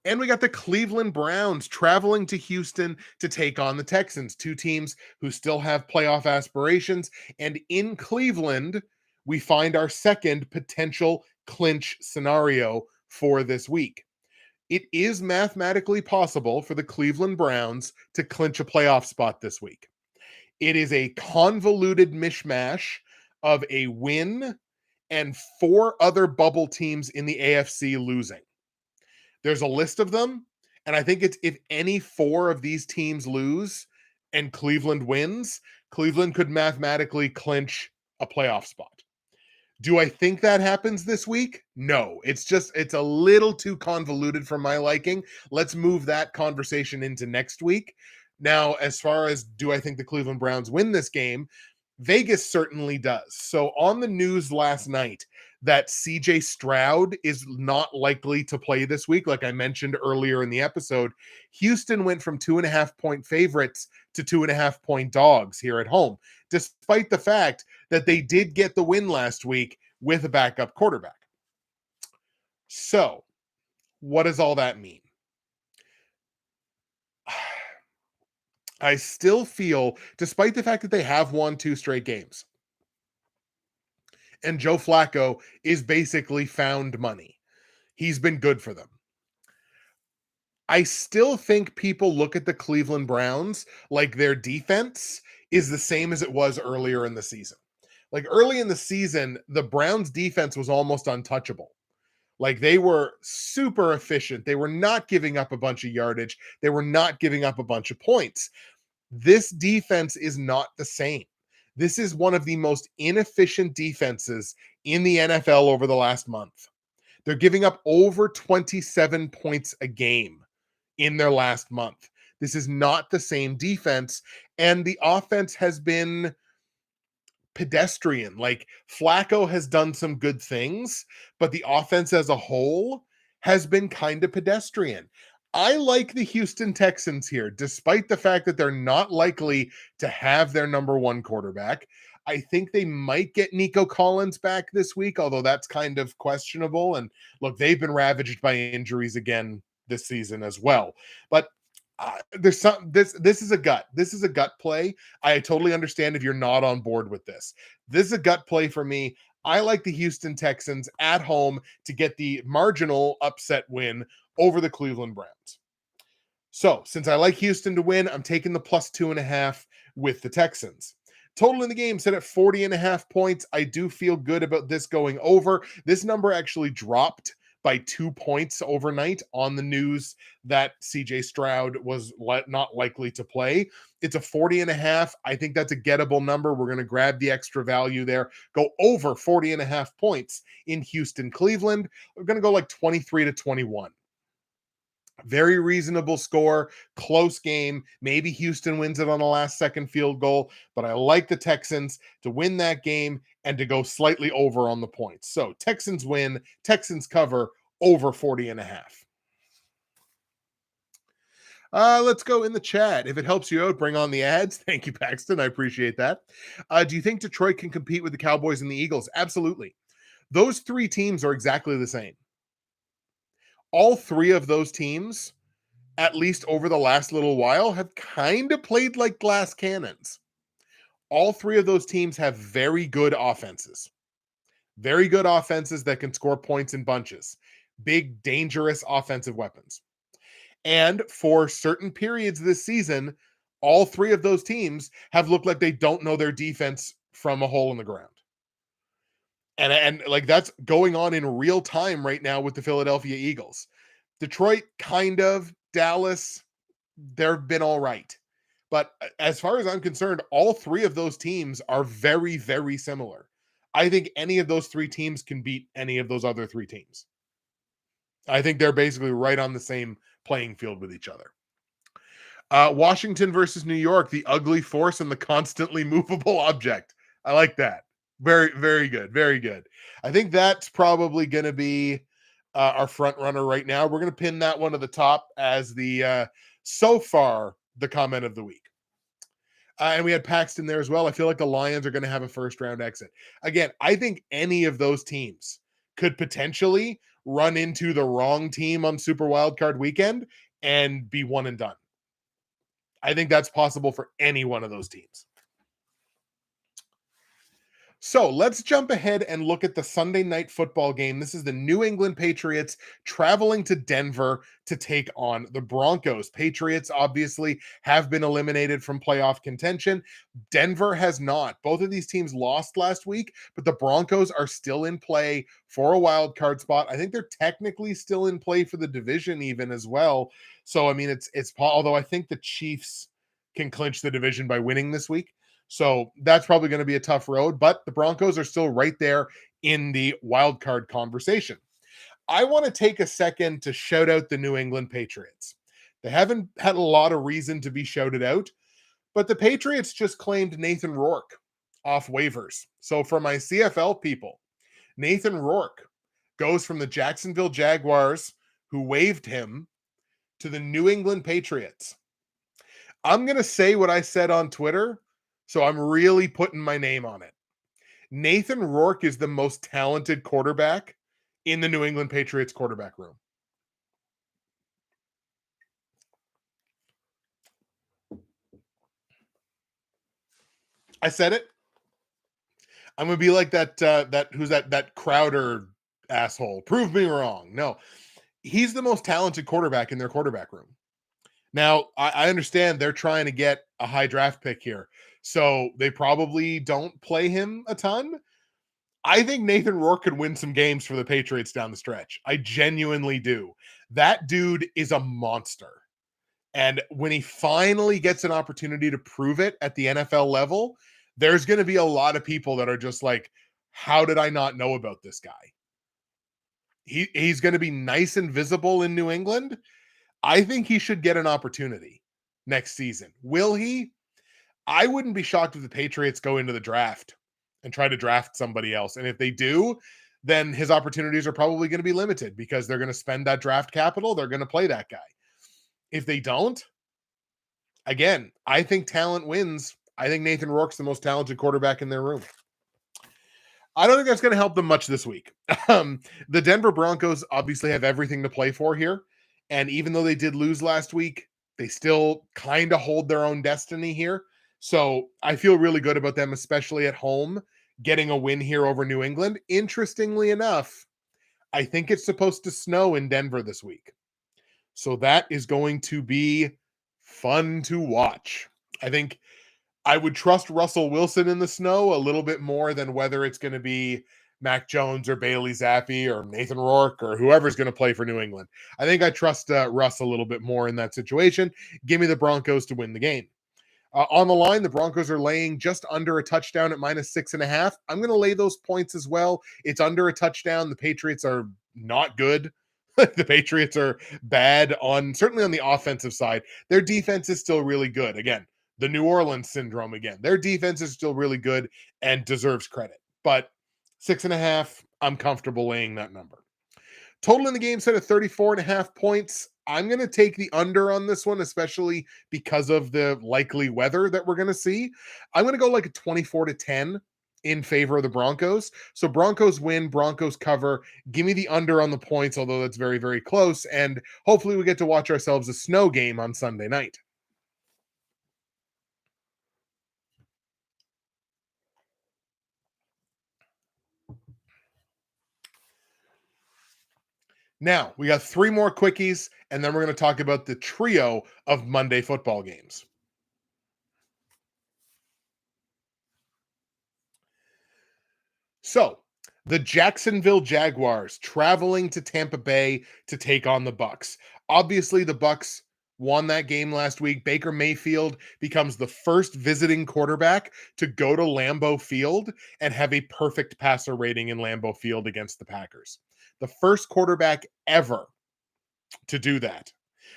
And we got the Cleveland Browns traveling to Houston to take on the Texans, 2 teams who still have playoff aspirations. And in Cleveland, we find our second potential clinch scenario for this week. It is mathematically possible for the Cleveland Browns to clinch a playoff spot this week. It is a convoluted mishmash of a win and 4 other bubble teams in the AFC losing. There's a list of them, and I think it's if any 4 of these teams lose and Cleveland wins, Cleveland could mathematically clinch a playoff spot. Do I think that happens this week? No. It's a little too convoluted for my liking. Let's move that conversation into next week. Now, as far as do I think the Cleveland Browns win this game, Vegas certainly does. So on the news last night that CJ Stroud is not likely to play this week, like I mentioned earlier in the episode, Houston went from 2.5 point favorites to 2.5 point dogs here at home, despite the fact that they did get the win last week with a backup quarterback. So, what does all that mean? I still feel, despite the fact that they have won 2 straight games, and Joe Flacco is basically found money. He's been good for them. I still think people look at the Cleveland Browns like their defense is the same as it was earlier in the season. Like early in the season, the Browns defense was almost untouchable. Like they were super efficient. They were not giving up a bunch of yardage. They were not giving up a bunch of points. This defense is not the same. This is one of the most inefficient defenses in the NFL over the last month. They're giving up over 27 points a game in their last month. This is not the same defense. And the offense has been pedestrian. Like Flacco has done some good things, but the offense as a whole has been kind of pedestrian. I like the Houston Texans here, despite the fact that they're not likely to have their number one quarterback. I think they might get Nico Collins back this week, although that's kind of questionable. And look, they've been ravaged by injuries again this season as well. But there's some this is a gut play. I totally understand if you're not on board with this. This is a gut play for me. I like the Houston Texans at home to get the marginal upset win over the Cleveland Browns. So since I like Houston to win, I'm taking the +2.5 with the Texans. Total in the game set at 40.5 points. I do feel good about this going over. This number actually dropped by 2 points overnight on the news that CJ Stroud was not likely to play. It's a 40.5. I think that's a gettable number. We're going to grab the extra value there, go over 40.5 points in Houston, Cleveland. We're going to go like 23-21. Very reasonable score, close game. Maybe Houston wins it on a last second field goal, but I like the Texans to win that game and to go slightly over on the points. So Texans win, Texans cover over 40.5. Let's go in the chat. If it helps you out, bring on the ads. Thank you, Paxton. I appreciate that. Do you think Detroit can compete with the Cowboys and the Eagles? Absolutely. Those 3 teams are exactly the same. All 3 of those teams, at least over the last little while, have kind of played like glass cannons. All 3 of those teams have very good offenses. Very good offenses that can score points in bunches. Big, dangerous offensive weapons. And for certain periods this season, all 3 of those teams have looked like they don't know their defense from a hole in the ground. And like that's going on in real time right now with the Philadelphia Eagles. Detroit, kind of. Dallas, they've been all right. But as far as I'm concerned, all 3 of those teams are very, very similar. I think any of those 3 teams can beat any of those other 3 teams. I think they're basically right on the same playing field with each other. Washington versus New York, the ugly force and the constantly movable object. I like that. Very, very good. Very good. I think that's probably going to be our front runner right now. We're going to pin that one to the top as the so far the comment of the week. And we had Paxton there as well. I feel like the Lions are going to have a first round exit. Again, I think any of those teams could potentially run into the wrong team on Super Wildcard weekend and be one and done. I think that's possible for any one of those teams. So let's jump ahead and look at the Sunday night football game. This is the New England Patriots traveling to Denver to take on the Broncos. Patriots obviously have been eliminated from playoff contention. Denver has not. Both of these teams lost last week, but the Broncos are still in play for a wild card spot. I think they're technically still in play for the division even as well. So, I mean, it's although I think the Chiefs can clinch the division by winning this week. So that's probably going to be a tough road, but the Broncos are still right there in the wild card conversation. I want to take a second to shout out the New England Patriots. They haven't had a lot of reason to be shouted out, but the Patriots just claimed Nathan Rourke off waivers. So for my CFL people, Nathan Rourke goes from the Jacksonville Jaguars, who waived him, to the New England Patriots. I'm going to say what I said on Twitter, so I'm really putting my name on it. Nathan Rourke is the most talented quarterback in the New England Patriots quarterback room. I said it. I'm gonna be like that Crowder asshole. Prove me wrong. No, he's the most talented quarterback in their quarterback room. Now, I understand they're trying to get a high draft pick here, so they probably don't play him a ton. I think Nathan Rourke could win some games for the Patriots down the stretch. I genuinely do. That dude is a monster. And when he finally gets an opportunity to prove it at the NFL level, there's going to be a lot of people that are just like, how did I not know about this guy? He's going to be nice and visible in New England. I think he should get an opportunity next season. Will he? I wouldn't be shocked if the Patriots go into the draft and try to draft somebody else. And if they do, then his opportunities are probably going to be limited because they're going to spend that draft capital. They're going to play that guy. If they don't, again, I think talent wins. I think Nathan Rourke's the most talented quarterback in their room. I don't think that's going to help them much this week. The Denver Broncos obviously have everything to play for here. And even though they did lose last week, they still kind of hold their own destiny here. So I feel really good about them, especially at home, getting a win here over New England. Interestingly enough, I think it's supposed to snow in Denver this week. So that is going to be fun to watch. I think I would trust Russell Wilson in the snow a little bit more than whether it's going to be Mac Jones or Bailey Zappi or Nathan Rourke or whoever's going to play for New England. I think I trust Russ a little bit more in that situation. Give me the Broncos to win the game. On the line, the Broncos are laying just under a touchdown at -6.5. I'm going to lay those points as well. It's under a touchdown. The Patriots are not good. The Patriots are bad certainly on the offensive side. Their defense is still really good. Again, the New Orleans syndrome again. Their defense is still really good and deserves credit. But 6.5, I'm comfortable laying that number. Total in the game set at 34.5 points. I'm going to take the under on this one, especially because of the likely weather that we're going to see. I'm going to go like a 24-10 in favor of the Broncos. So Broncos win, Broncos cover. Give me the under on the points, although that's very, very close. And hopefully we get to watch ourselves a snow game on Sunday night. Now, we got 3 more quickies, and then we're going to talk about the trio of Monday football games. So, the Jacksonville Jaguars traveling to Tampa Bay to take on the Bucks. Obviously, the Bucks won that game last week. Baker Mayfield becomes the first visiting quarterback to go to Lambeau Field and have a perfect passer rating in Lambeau Field against the Packers. The first quarterback ever to do that.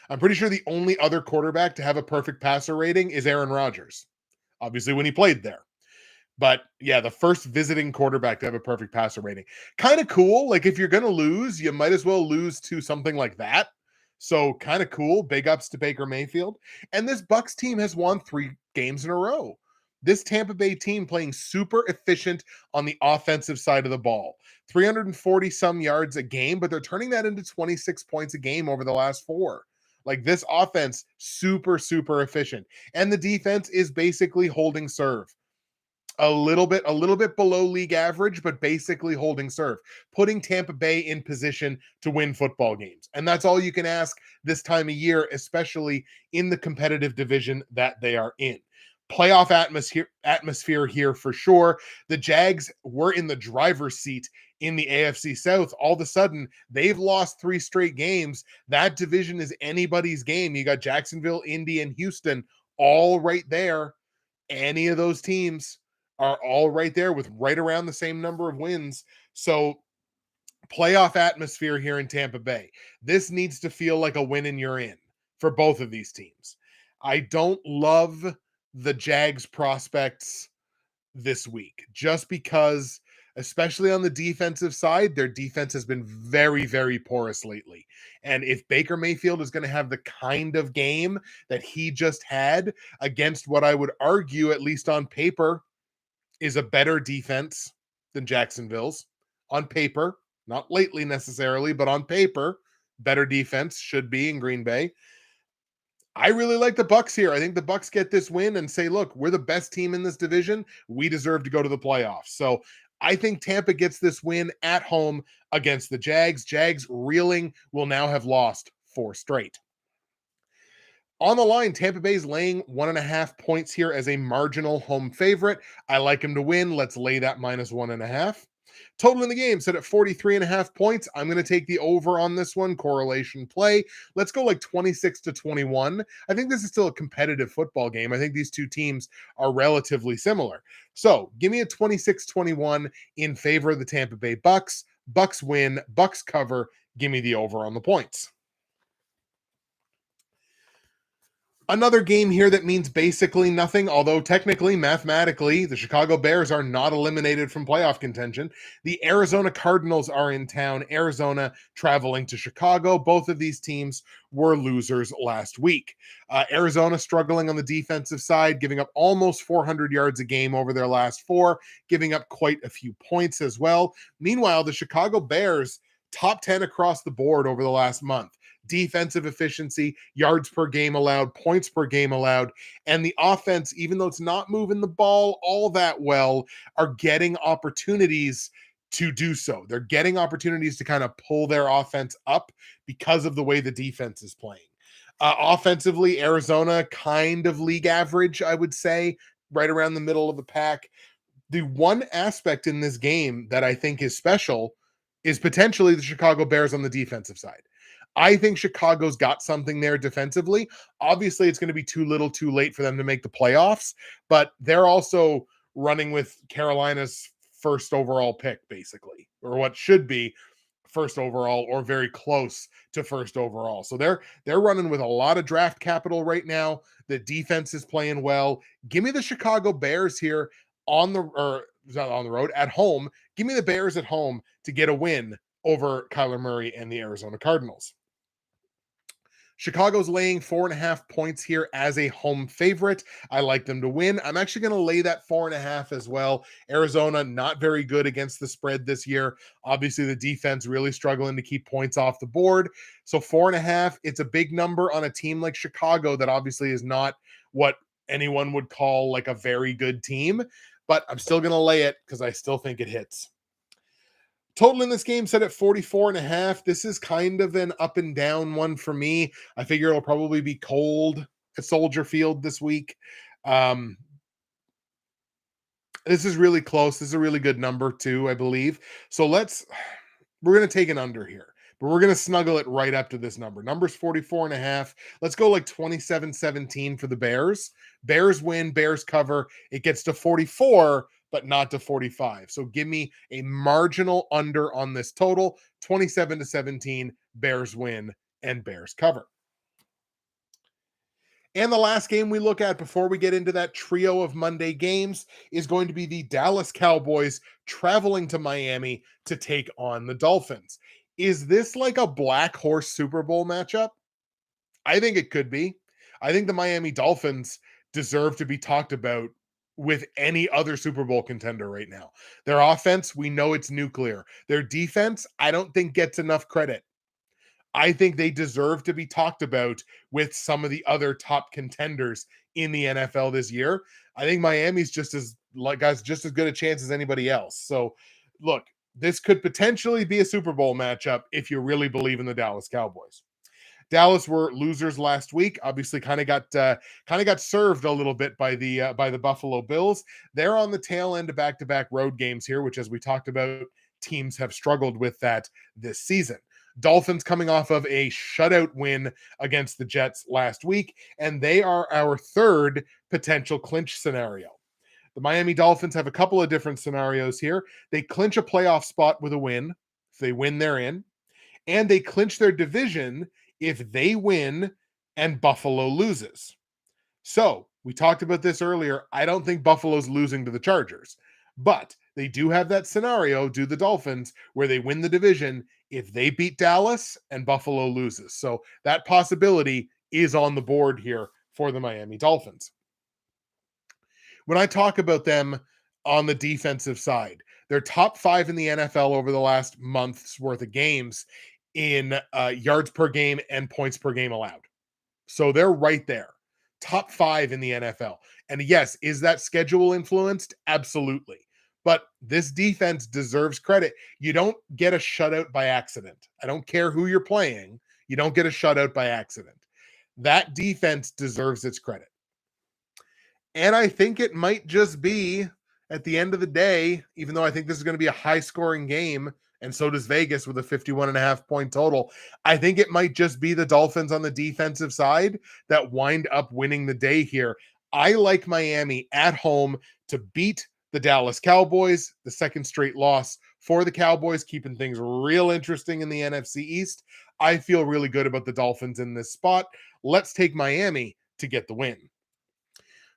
I'm pretty sure the only other quarterback to have a perfect passer rating is Aaron Rodgers, obviously when he played there. But yeah, the first visiting quarterback to have a perfect passer rating. Kind of cool. Like if you're going to lose, you might as well lose to something like that. So kind of cool. Big ups to Baker Mayfield. And this Bucks team has won 3 games in a row. This Tampa Bay team playing super efficient on the offensive side of the ball. 340 some yards a game, but they're turning that into 26 points a game over the last 4. Like this offense, super, super efficient. And the defense is basically holding serve. A little bit below league average, but basically holding serve, putting Tampa Bay in position to win football games. And that's all you can ask this time of year, especially in the competitive division that they are in. Playoff atmosphere here for sure. The Jags were in the driver's seat in the AFC South. All of a sudden, they've lost 3 straight games. That division is anybody's game. You got Jacksonville, Indy, and Houston all right there Any of those teams are all right there with right around the same number of wins. So playoff atmosphere here in Tampa Bay. This needs to feel like a win and you're in for both of these teams. I don't love the Jags prospects this week just because, especially on the defensive side, their defense has been very, very porous lately. And if Baker Mayfield is going to have the kind of game that he just had against what I would argue, at least on paper, is a better defense than Jacksonville's, on paper, not lately necessarily, but on paper, better defense should be in Green Bay. I really like the Bucks here. I think the Bucks get this win and say, look, we're the best team in this division. We deserve to go to the playoffs. So I think Tampa gets this win at home against the Jags. Jags reeling, will now have lost 4 straight. On the line, Tampa Bay's laying 1.5 points here as a marginal home favorite. I like them to win. Let's lay that -1.5. Total in the game set at 43.5 points. I'm going to take the over on this one. Correlation play. Let's go like 26-21. I think this is still a competitive football game. I think these two teams are relatively similar. So give me a 26-21 in favor of the Tampa Bay Bucks. Bucks win. Bucks cover. Give me the over on the points. Another game here that means basically nothing, although technically, mathematically, the Chicago Bears are not eliminated from playoff contention. The Arizona Cardinals are in town, Arizona traveling to Chicago. Both of these teams were losers last week. Arizona struggling on the defensive side, giving up almost 400 yards a game over their last 4, giving up quite a few points as well. Meanwhile, the Chicago Bears, top 10 across the board over the last month. Defensive efficiency, yards per game allowed, points per game allowed, and the offense, even though it's not moving the ball all that well, are getting opportunities to do so. They're getting opportunities to kind of pull their offense up because of the way the defense is playing. Offensively, Arizona kind of league average, I would say, right around the middle of the pack. The one aspect in this game that I think is special is potentially the Chicago Bears on the defensive side. I think Chicago's got something there defensively. Obviously, it's going to be too little, too late for them to make the playoffs, but they're also running with Carolina's first overall pick, basically, or what should be first overall or very close to first overall. So they're running with a lot of draft capital right now. The defense is playing well. Give me the Chicago Bears here on the road at home. Give me the Bears at home to get a win over Kyler Murray and the Arizona Cardinals. Chicago's laying 4.5 points here as a home favorite. I like them to win. I'm actually going to lay that 4.5 as well. Arizona, not very good against the spread this year. Obviously, the defense really struggling to keep points off the board. So 4.5, it's a big number on a team like Chicago that obviously is not what anyone would call like a very good team. But I'm still going to lay it because I still think it hits. Total in this game set at 44.5. This is kind of an up and down one for me. I figure it'll probably be cold at Soldier Field this week. This is really close. This is a really good number too, I believe. So we're going to take an under here, but we're going to snuggle it right up to this number. Number's 44.5. Let's go like 27-17 for the Bears. Bears win, Bears cover. It gets to 44, but not to 45. So give me a marginal under on this total. 27-17, Bears win, and Bears cover. And the last game we look at before we get into that trio of Monday games is going to be the Dallas Cowboys traveling to Miami to take on the Dolphins. Is this like a black horse Super Bowl matchup? I think it could be. I think the Miami Dolphins deserve to be talked about with any other Super Bowl contender right now. Their offense, we know it's nuclear. Their defense, I don't think gets enough credit. I think they deserve to be talked about with some of the other top contenders in the NFL this year. I think Miami's just as good a chance as anybody else. So, look, this could potentially be a Super Bowl matchup if you really believe in the Dallas Cowboys. Dallas were losers last week. Obviously, kind of got served a little bit by the Buffalo Bills. They're on the tail end of back-to-back road games here, which, as we talked about, teams have struggled with that this season. Dolphins coming off of a shutout win against the Jets last week, and they are our third potential clinch scenario. The Miami Dolphins have a couple of different scenarios here. They clinch a playoff spot with a win. If they win, they're in. And they clinch their division if they win and Buffalo loses. So we talked about this earlier. I don't think Buffalo's losing to the Chargers, but they do have that scenario, do the Dolphins, where they win the division if they beat Dallas and Buffalo loses. So that possibility is on the board here for the Miami Dolphins. When I talk about them on the defensive side, they're top 5 in the NFL over the last month's worth of games in yards per game and points per game allowed. So they're right there. Top 5 in the NFL. And yes, is that schedule influenced? Absolutely. But this defense deserves credit. You don't get a shutout by accident. I don't care who you're playing. You don't get a shutout by accident. That defense deserves its credit. And I think it might just be, at the end of the day, even though I think this is going to be a high-scoring game, and so does Vegas with a 51.5-point total, I think it might just be the Dolphins on the defensive side that wind up winning the day here. I like Miami at home to beat the Dallas Cowboys, the second straight loss for the Cowboys, keeping things real interesting in the NFC East. I feel really good about the Dolphins in this spot. Let's take Miami to get the win.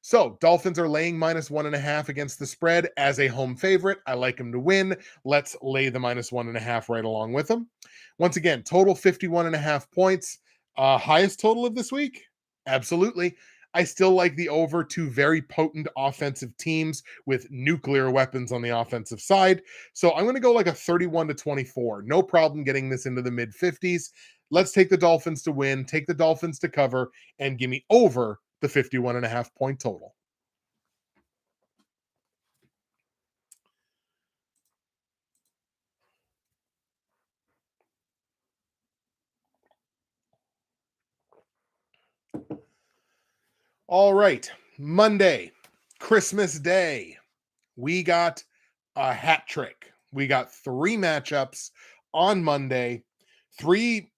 So Dolphins are laying -1.5 against the spread as a home favorite. I like them to win. Let's lay the -1.5 right along with them. Once again, total 51.5 points. Highest total of this week? Absolutely. I still like the over, two very potent offensive teams with nuclear weapons on the offensive side. So I'm going to go like a 31-24. No problem getting this into the mid 50s. Let's take the Dolphins to win, take the Dolphins to cover, and give me over the 51.5-point total. All right, Monday, Christmas Day. We got a hat trick. We got 3 matchups on Monday, 3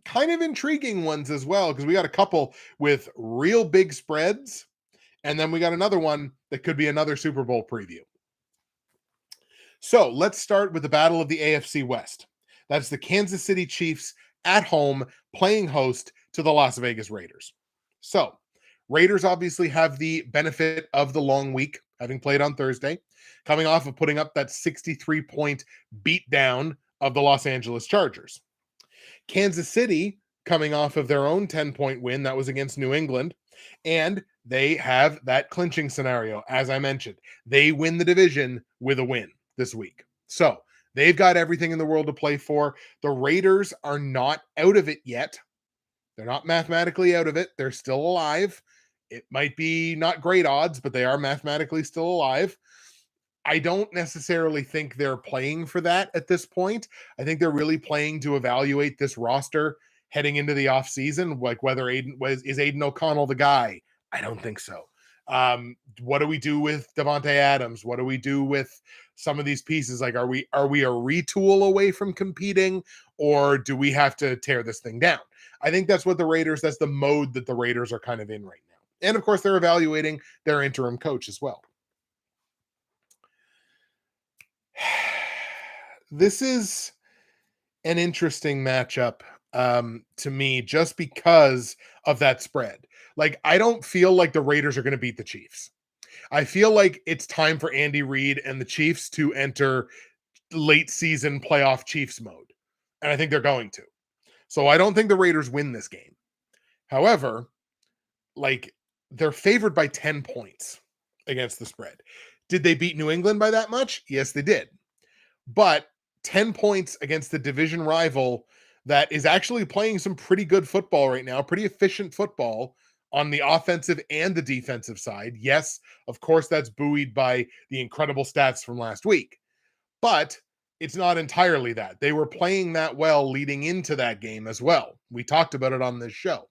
kind of intriguing ones as well, because we got a couple with real big spreads, and then we got another one that could be another Super Bowl preview. So let's start with the battle of the AFC West. That's the Kansas City Chiefs at home playing host to the Las Vegas Raiders. So Raiders obviously have the benefit of the long week, having played on Thursday, coming off of putting up that 63-point beatdown of the Los Angeles Chargers. Kansas City coming off of their own 10-point win that was against New England, and they have that clinching scenario. As I mentioned, they win the division with a win this week. So they've got everything in the world to play for. The Raiders are not out of it yet. They're not mathematically out of it. They're still alive. It might be not great odds, but they are mathematically still alive. I don't necessarily think they're playing for that at this point. I think they're really playing to evaluate this roster heading into the offseason, like whether is Aiden O'Connell the guy? I don't think so. What do we do with Devontae Adams? What do we do with some of these pieces? Like, are we a retool away from competing, or do we have to tear this thing down? I think that's what that's the mode that the Raiders are kind of in right now. And of course, they're evaluating their interim coach as well. This is an interesting matchup to me, just because of that spread. Like, I don't feel like the Raiders are going to beat the Chiefs. I feel like it's time for Andy Reid and the Chiefs to enter late season playoff Chiefs mode. And I think they're going to. So I don't think the Raiders win this game. However, like, they're favored by 10 points against the spread. Did they beat New England by that much? Yes, they did. But 10 points against the division rival that is actually playing some pretty good football right now, pretty efficient football on the offensive and the defensive side. Yes, of course, that's buoyed by the incredible stats from last week, but it's not entirely that. They were playing that well leading into that game as well. We talked about it on this show.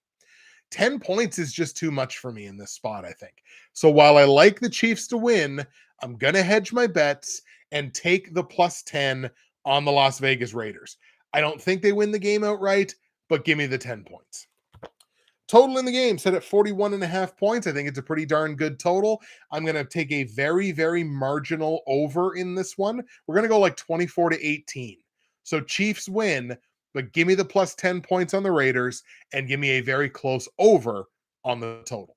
10 points is just too much for me in this spot, I think. So while I like the Chiefs to win, I'm going to hedge my bets and take the +10 on the Las Vegas Raiders. I don't think they win the game outright, but give me the 10 points. Total in the game set at 41.5 points. I think it's a pretty darn good total. I'm going to take a very, very marginal over in this one. We're going to go like 24-18. So Chiefs win, but give me the plus 10 points on the Raiders and give me a very close over on the total.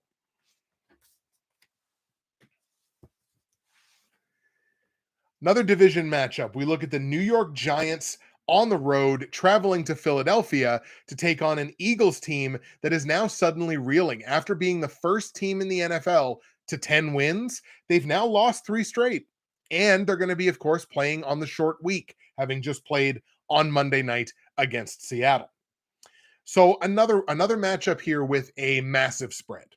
Another division matchup. We look at the New York Giants on the road, traveling to Philadelphia to take on an Eagles team that is now suddenly reeling. After being the first team in the NFL to 10 wins, they've now lost 3 straight. And they're going to be, of course, playing on the short week, having just played on Monday night against Seattle. So another matchup here with a massive spread.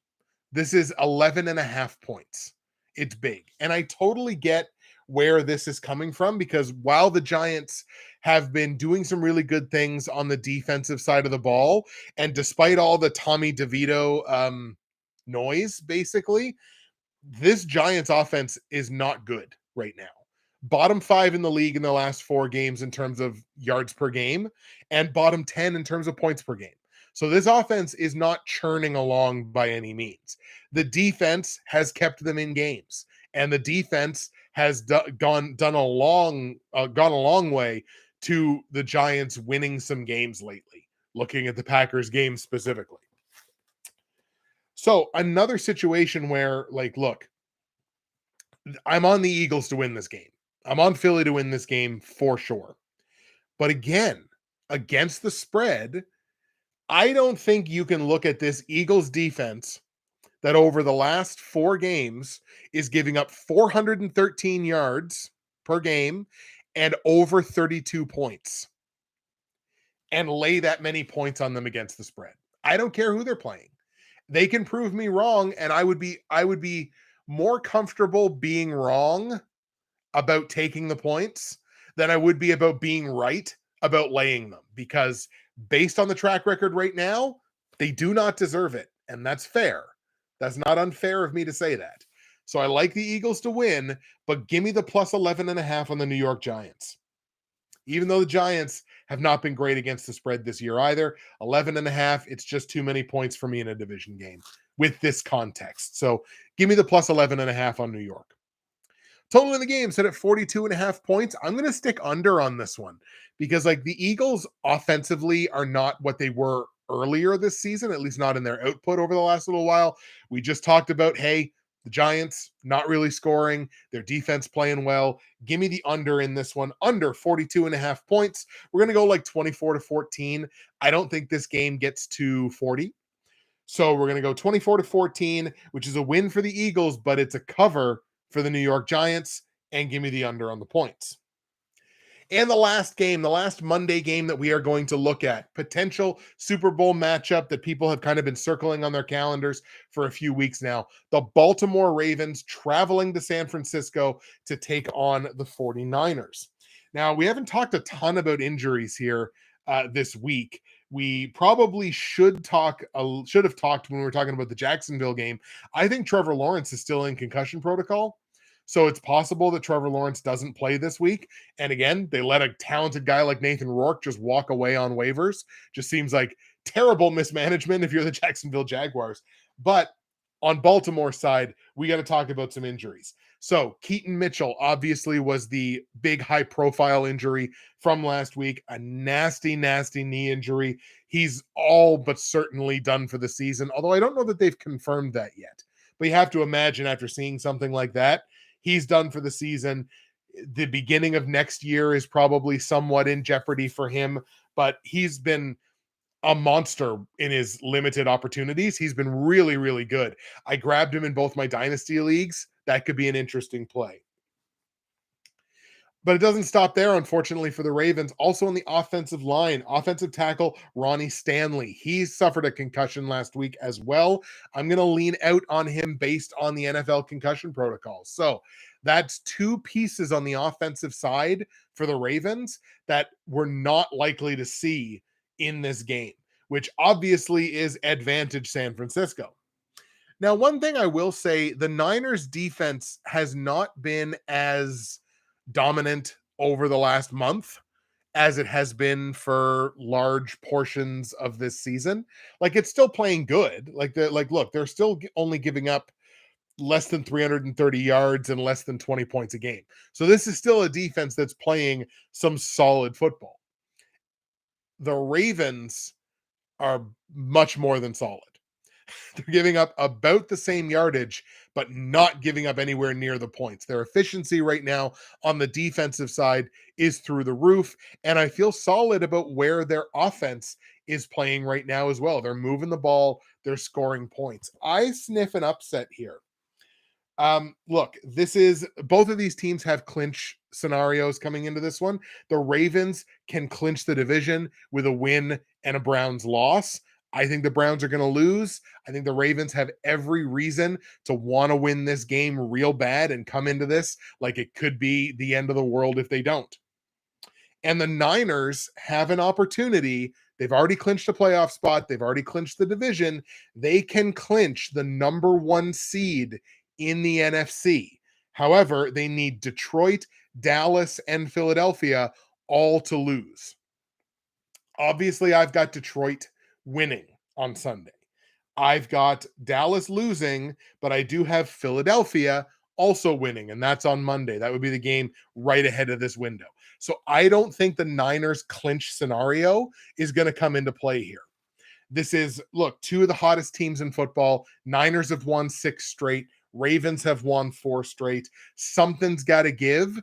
This is 11.5 points. It's big. And I totally get where this is coming from, because while the Giants have been doing some really good things on the defensive side of the ball, and despite all the Tommy DeVito noise, basically, this Giants offense is not good right now. Bottom 5 in the league in the last 4 games in terms of yards per game, and bottom 10 in terms of points per game. So this offense is not churning along by any means. The defense has kept them in games, and the defense has gone a long way to the Giants winning some games lately, looking at the Packers game specifically. So another situation where, like, look, I'm on the Eagles to win this game. I'm on Philly to win this game for sure. But again, against the spread, I don't think you can look at this Eagles defense that over the last 4 games is giving up 413 yards per game and over 32 points, and lay that many points on them against the spread. I don't care who they're playing. They can prove me wrong, and I would be more comfortable being wrong about taking the points than I would be about being right about laying them, because based on the track record right now, they do not deserve it. And that's fair. That's not unfair of me to say that. So I like the Eagles to win, but give me the plus 11.5 on the New York Giants. Even though the Giants have not been great against the spread this year either, 11.5, it's just too many points for me in a division game with this context. So give me the plus 11.5 on New York. Total in the game set at 42.5 points. I'm going to stick under on this one, because like the Eagles offensively are not what they were earlier this season, at least not in their output over the last little while. We just talked about, hey, the Giants not really scoring, their defense playing well. Give me the under in this one, under 42.5 points. We're going to go like 24-14. I don't think this game gets to 40. So we're going to go 24-14, which is a win for the Eagles, but it's a cover for the New York Giants, and give me the under on the points. And the last game, the last Monday game that we are going to look at, potential Super Bowl matchup that people have kind of been circling on their calendars for a few weeks now. The Baltimore Ravens traveling to San Francisco to take on the 49ers. Now, we haven't talked a ton about injuries here this week. We probably should have talked when we were talking about the Jacksonville game. I think Trevor Lawrence is still in concussion protocol. So it's possible that Trevor Lawrence doesn't play this week. And again, they let a talented guy like Nathan Rourke just walk away on waivers. Just seems like terrible mismanagement if you're the Jacksonville Jaguars. But on Baltimore's side, we got to talk about some injuries. So Keaton Mitchell obviously was the big high-profile injury from last week, a nasty, nasty knee injury. He's all but certainly done for the season, although I don't know that they've confirmed that yet. But you have to imagine after seeing something like that, he's done for the season. The beginning of next year is probably somewhat in jeopardy for him, but he's been a monster in his limited opportunities. He's been really, really good. I grabbed him in both my dynasty leagues. That could be an interesting play. But it doesn't stop there, unfortunately, for the Ravens. Also on the offensive line, offensive tackle Ronnie Stanley. He suffered a concussion last week as well. I'm going to lean out on him based on the NFL concussion protocols. So that's 2 pieces on the offensive side for the Ravens that we're not likely to see in this game, which obviously is advantage San Francisco. Now, one thing I will say, the Niners defense has not been as dominant over the last month as it has been for large portions of this season. Like it's still playing good. Look, they're still only giving up less than 330 yards and less than 20 points a game. So this is still a defense that's playing some solid football. The Ravens are much more than solid. They're giving up about the same yardage, but not giving up anywhere near the points. Their efficiency right now on the defensive side is through the roof. And I feel solid about where their offense is playing right now as well. They're moving the ball, they're scoring points. I sniff an upset here. Look, this is both of these teams have clinch scenarios coming into this one. The Ravens can clinch the division with a win and a Browns loss. I think the Browns are going to lose. I think the Ravens have every reason to want to win this game real bad and come into this like it could be the end of the world if they don't. And the Niners have an opportunity. They've already clinched a playoff spot. They've already clinched the division. They can clinch the number 1 seed in the NFC. However, they need Detroit, Dallas, and Philadelphia all to lose. Obviously, I've got Detroit winning on Sunday. I've got Dallas losing, but I do have Philadelphia also winning, and that's on Monday. That would be the game right ahead of this window. So I don't think the Niners clinch scenario is going to come into play here. This is, look, 2 of the hottest teams in football. Niners have won 6 straight. Ravens have won 4 straight. Something's got to give.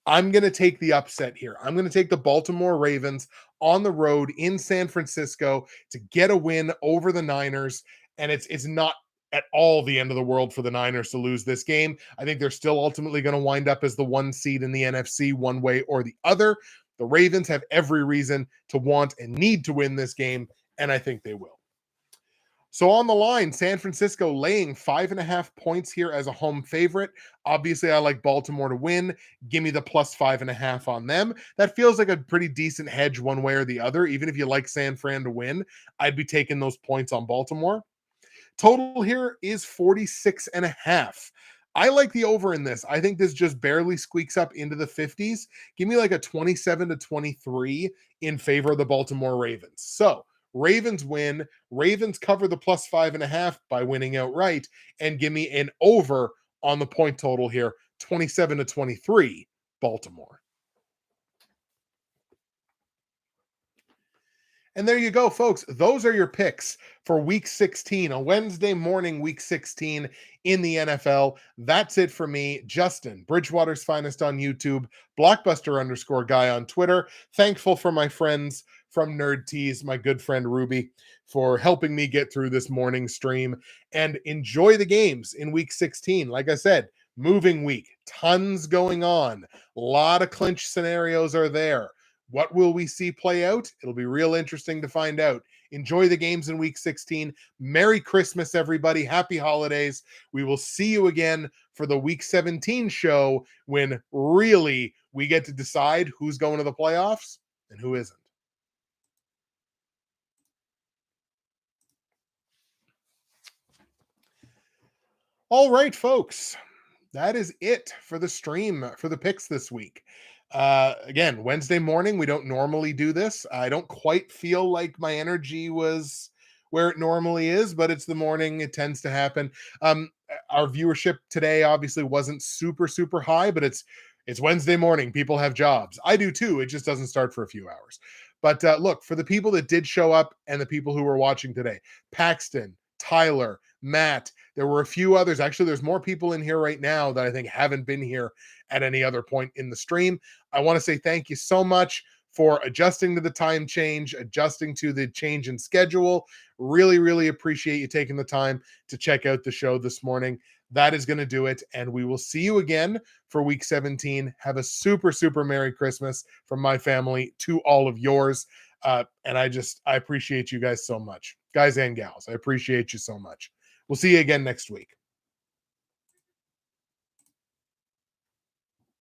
I'm going to take the upset here. I'm going to take the Baltimore Ravens on the road in San Francisco to get a win over the Niners. And it's not at all the end of the world for the Niners to lose this game. I think they're still ultimately going to wind up as the 1 seed in the NFC one way or the other. The Ravens have every reason to want and need to win this game, and I think they will. So on the line, San Francisco laying 5.5 points here as a home favorite. Obviously, I like Baltimore to win. Give me the plus 5.5 on them. That feels like a pretty decent hedge one way or the other. Even if you like San Fran to win, I'd be taking those points on Baltimore. Total here is 46.5. I like the over in this. I think this just barely squeaks up into the 50s. Give me like a 27-23 in favor of the Baltimore Ravens. So Ravens win. Ravens cover the plus 5.5 by winning outright, and give me an over on the point total here, 27-23 Baltimore. And there you go, folks. Those are your picks for week 16, a Wednesday morning, week 16 in the NFL. That's it for me, Justin, Bridgewater's Finest on YouTube, Blockbuster_guy on Twitter. Thankful for my friends from Nerd Tees, my good friend Ruby, for helping me get through this morning stream. And enjoy the games in week 16. Like I said, moving week, tons going on. A lot of clinch scenarios are there. What will we see play out? It'll be real interesting to find out. Enjoy the games in week 16. Merry Christmas, everybody. Happy holidays. We will see you again for the week 17 show when really we get to decide who's going to the playoffs and who isn't. All right, folks. That is it for the stream, for the picks this week. Again, Wednesday morning, we don't normally do this. I don't quite feel like my energy was where it normally is, but it's the morning. It tends to happen. Our viewership today obviously wasn't super, super high, but it's Wednesday morning. People have jobs. I do too. It just doesn't start for a few hours. But look, for the people that did show up and the people who were watching today, Paxton, Tyler, Matt, there were a few others. Actually, there's more people in here right now that I think haven't been here at any other point in the stream. I want to say thank you so much for adjusting to the time change, adjusting to the change in schedule. Really, really appreciate you taking the time to check out the show this morning. That is going to do it. And we will see you again for week 17. Have a super, super Merry Christmas from my family to all of yours. And I appreciate you guys so much. Guys and gals, I appreciate you so much. We'll see you again next week.